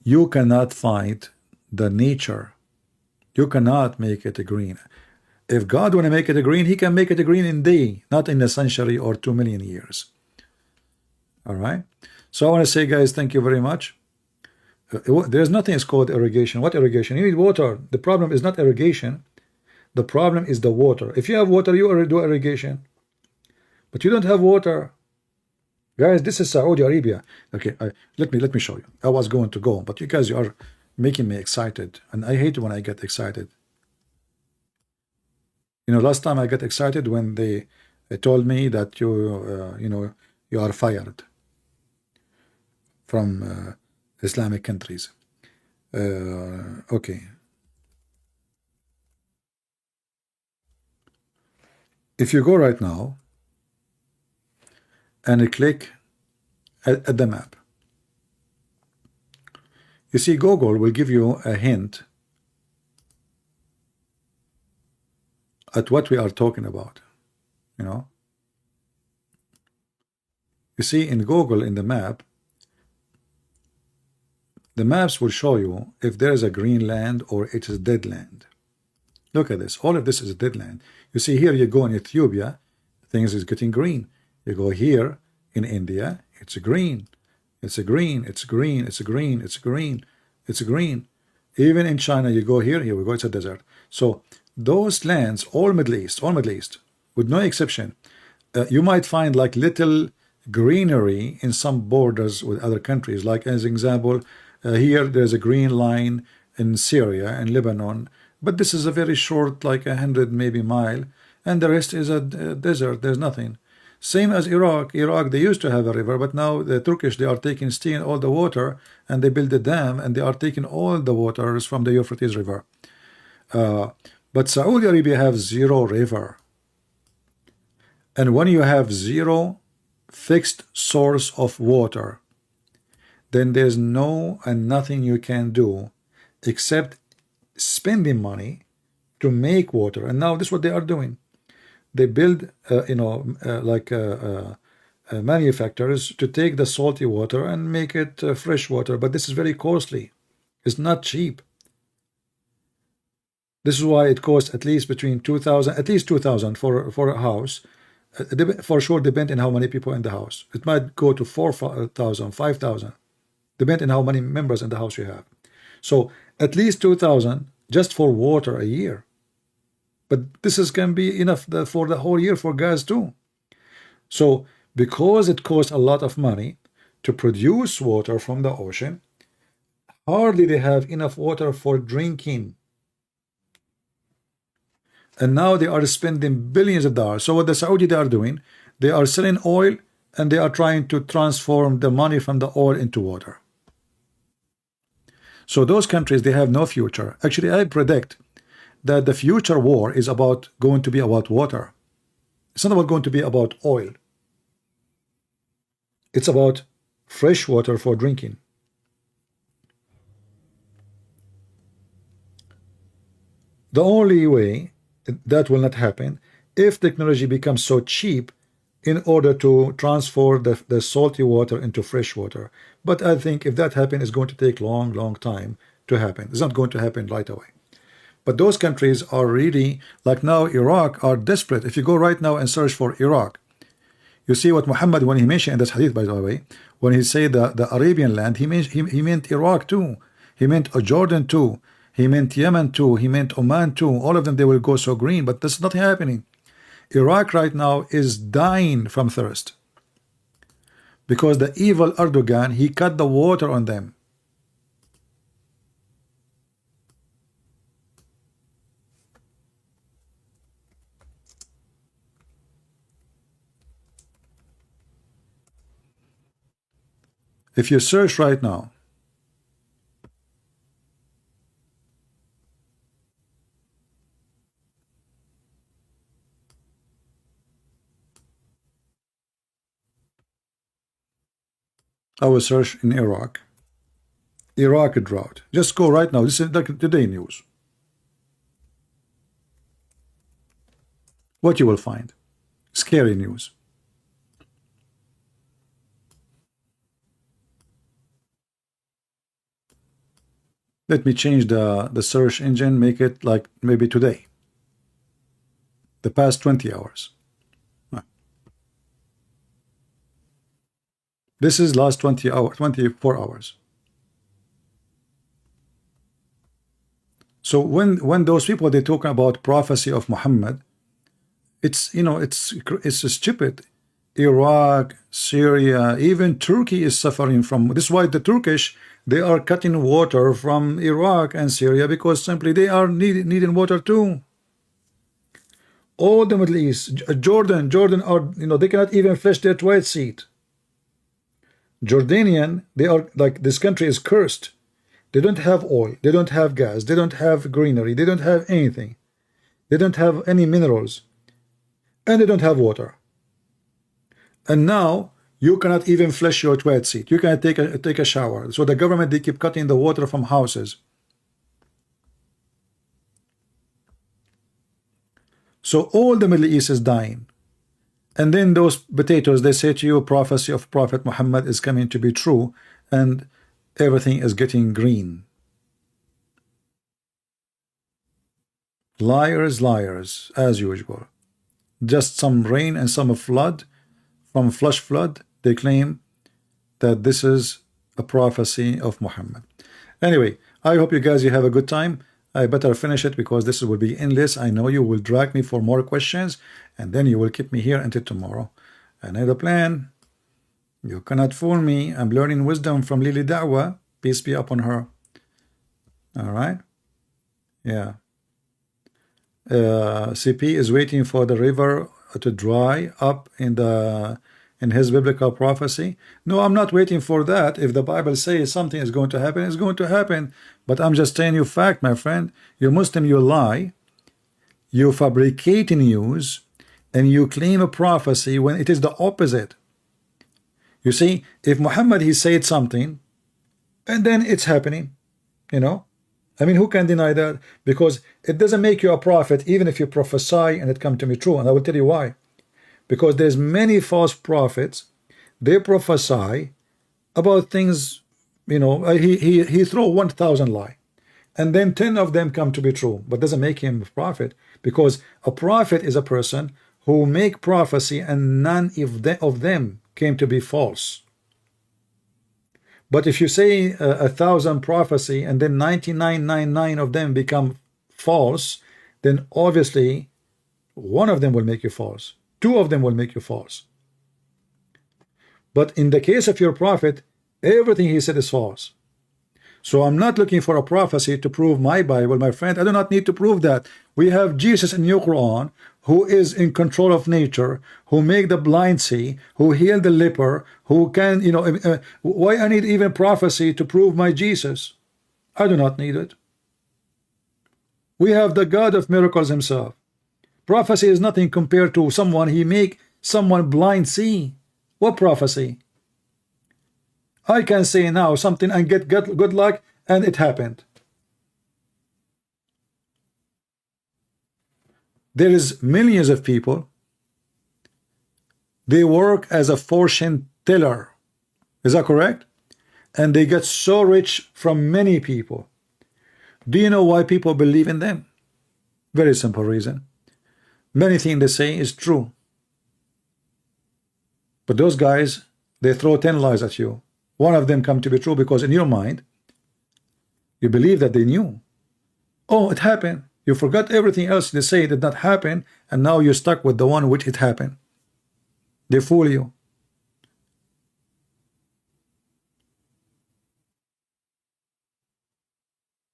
You cannot find the nature. You cannot make it green. If God want to make it green, he can make it green in a day, not in a century or 2 million years. All right. So I want to say, guys, thank you very much. There's nothing is called irrigation. What irrigation? You need water. The problem is not irrigation. The problem is the water. If you have water, you already do irrigation. But you don't have water. Guys, this is Saudi Arabia. Okay, let me show you. I was going to go, but you guys, you are making me excited, and I hate when I get excited. You know, last time I got excited when they told me that you know, you are fired from Islamic countries. Okay. If you go right now and you click at the map, you see Google will give you a hint at what we are talking about. You know, you see in Google, in the map, the maps will show you if there is a green land or it is dead land. Look at this. All of this is dead land. You see here, you go in Ethiopia, things is getting green. You go here in India, it's green. It's green. It's green. It's green. It's green. It's green. Even in China, you go here we go, it's a desert. So those lands, all Middle East, with no exception, you might find like little greenery in some borders with other countries. Like as an example, here there's a green line in Syria and Lebanon, but this is a very short, like 100 maybe mile, and the rest is a desert. There's nothing. Same as Iraq. Iraq, they used to have a river, but now the Turkish, they are taking, stealing all the water, and they build a dam, and they are taking all the waters from the Euphrates River. But Saudi Arabia have 0 river. And when you have 0 fixed source of water, then there's no and nothing you can do except spending money to make water. And now this is what they are doing. They build, you know, manufacturers to take the salty water and make it fresh water. But this is very costly. It's not cheap. This is why it costs at least between 2,000, at least 2,000 for a house. For sure, depend on how many people in the house. It might go to 4,000, 5,000, depend on how many members in the house you have. So at least 2,000 just for water a year. But this is can be enough for the whole year for gas too. So because it costs a lot of money to produce water from the ocean, hardly they have enough water for drinking. And now they are spending billions of dollars. So what the Saudi they are doing, they are selling oil and they are trying to transform the money from the oil into water. So those countries, they have no future. Actually, I predict that the future war is going to be about water. It's not about going to be about oil. It's about fresh water for drinking. The only way that will not happen if technology becomes so cheap in order to transfer the salty water into fresh water. But I think if that happens, it's going to take long time to happen. It's not going to happen right away. But those countries are really, like now Iraq, are desperate. If you go right now and search for Iraq, you see what Muhammad, when he mentioned in this hadith, by the way, when he said the Arabian land, he meant Iraq too. He meant Jordan too. He meant Yemen too. He meant Oman too. All of them, they will go so green, but this is not happening. Iraq right now is dying from thirst because the evil Erdogan, he cut the water on them. If you search right now, I will search in Iraq drought. Just go right now. This is like today news. What you will find? Scary news. Let me change the search engine, make it like maybe today. The past 20 hours. This is last 24 hours. So when those people, they talk about prophecy of Muhammad, it's, you know, it's stupid. Iraq, Syria, even Turkey is suffering from this. Is why the Turkish, they are cutting water from Iraq and Syria, because simply they are needing water too. All the Middle East, Jordan are, you know, they cannot even flush their toilet seat. Jordanian, they are like, this country is cursed. They don't have oil, they don't have gas, they don't have greenery, they don't have anything. They don't have any minerals, and they don't have water. And now you cannot even flush your toilet seat. You cannot take a shower. So the government, they keep cutting the water from houses. So all the Middle East is dying. And then those potatoes, they say to you, prophecy of Prophet Muhammad is coming to be true, and everything is getting green. Liars, liars, as usual. Just some rain and some flood, from flash flood, they claim that this is a prophecy of Muhammad. Anyway, I hope you guys, you have a good time. I better finish it because this will be endless. I know you will drag me for more questions, and then you will keep me here until tomorrow. I know the plan. You cannot fool me. I'm learning wisdom from Lily Dawah. Peace be upon her. All right. Yeah. CP is waiting for the river to dry up in his biblical prophecy. No, I'm not waiting for that. If the Bible says something is going to happen, it's going to happen. But I'm just telling you fact, my friend. You Muslim, you lie, you fabricate news, and you claim a prophecy when it is the opposite. You see, if Muhammad, he said something, and then it's happening, you know. I mean, who can deny that? Because it doesn't make you a prophet, even if you prophesy and it come to be true. And I will tell you why. Because there's many false prophets, they prophesy about things, you know. He throw 1,000 lie. and then 10 of them come to be true, but doesn't make him a prophet, because a prophet is a person who make prophecy and none of them came to be false. But if you say 1,000 prophecy and then 99.99 of them become false, then obviously one of them will make you false, two of them will make you false. But in the case of your prophet, everything he said is false. So I'm not looking for a prophecy to prove my Bible, my friend. I do not need to prove that. We have Jesus in your Quran, who is in control of nature, who make the blind see, who heal the leper, who can, why I need even prophecy to prove my Jesus? I do not need it. We have the God of miracles himself. Prophecy is nothing compared to someone, he make someone blind see. What prophecy? I can say now something and get good luck, and it happened. There is millions of people, they work as a fortune teller. Is that correct? And they get so rich from many people. Do you know why people believe in them? Very simple reason. Many things they say is true. But those guys, they throw 10 lies at you. One of them come to be true because in your mind, you believe that they knew. Oh, it happened. You forgot everything else they say did not happen, and now you're stuck with the one which it happened. They fool you.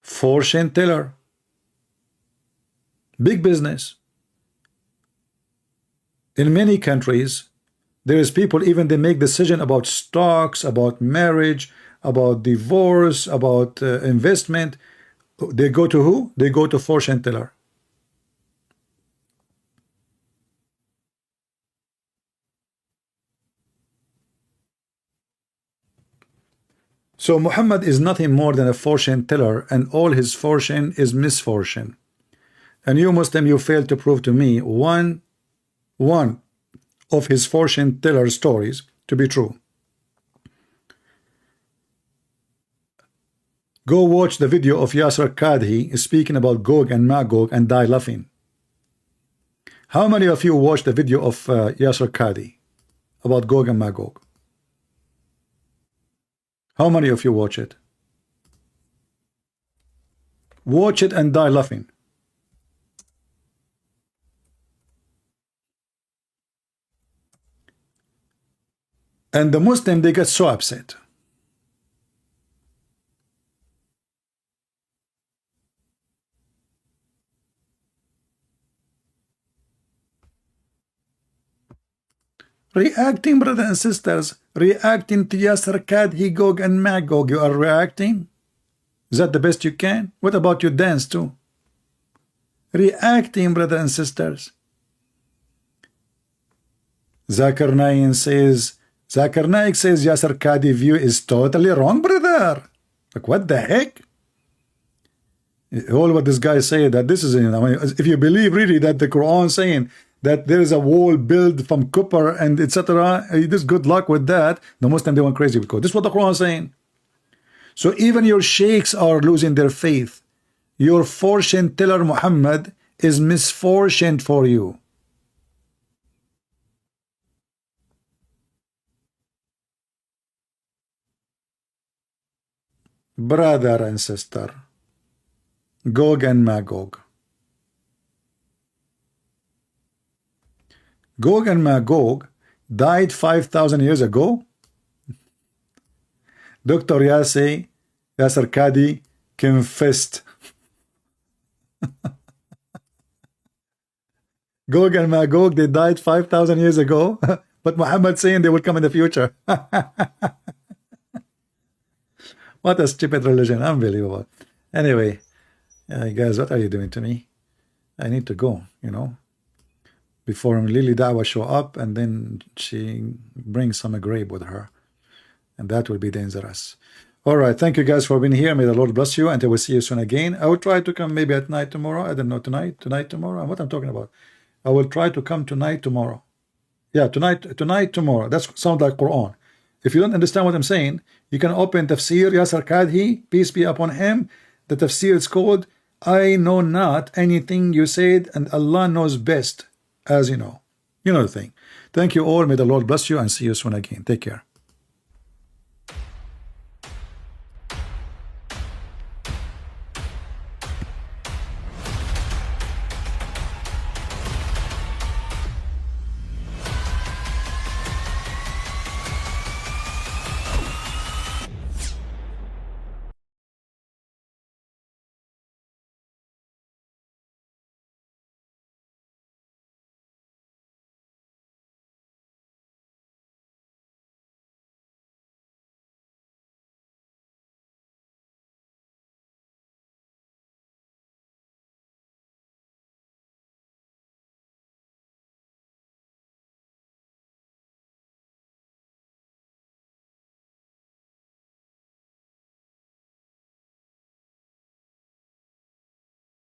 Fortune teller. Big business. In many countries, there is people, even they make decision about stocks, about marriage, about divorce, about investment. They go to who? They go to fortune teller. So Muhammad is nothing more than a fortune teller, and all his fortune is misfortune. And you Muslim, you fail to prove to me one of his fortune teller stories to be true. Go watch the video of Yasser Kadhi speaking about Gog and Magog and die laughing. How many of you watched the video of Yasser Kadhi about Gog and Magog? How many of you watch it? Watch it and die laughing. And the Muslim, they get so upset. Reacting, brothers and sisters, reacting to Yasser Kadhi, Gog and Magog. You are reacting? Is that the best you can? What about your dance too? Reacting, brothers and sisters. Zakir Naik says Yasser Kadhi view is totally wrong, brother. Like, what the heck? All what this guy say, that this is, if you believe really that the Quran saying that there is a wall built from copper and etc., this good luck with that. The Muslim, they went crazy because this is what the Quran is saying. So even your sheikhs are losing their faith. Your fortune teller Muhammad is misfortune for you. Brother and sister, Gog and Magog. Gog and Magog died 5,000 years ago. Dr. Yasser Kadhi confessed. Gog and Magog, they died 5,000 years ago, but Muhammad saying they will come in the future. What a stupid religion. Unbelievable. Anyway, guys, what are you doing to me? I need to go, before Lily Dawah show up and then she brings some grape with her. And that will be dangerous. All right. Thank you guys for being here. May the Lord bless you. Until we see you soon again. I will try to come maybe at night tomorrow. I don't know, tonight, tomorrow. What I'm talking about. I will try to come tonight, tomorrow. Yeah, tonight, tomorrow. That sounds like Quran. If you don't understand what I'm saying, you can open Tafsir Yasser Kadhi, peace be upon him. The tafsir is called I know not anything you said, and Allah knows best, as you know. You know the thing. Thank you all. May the Lord bless you and see you soon again. Take care.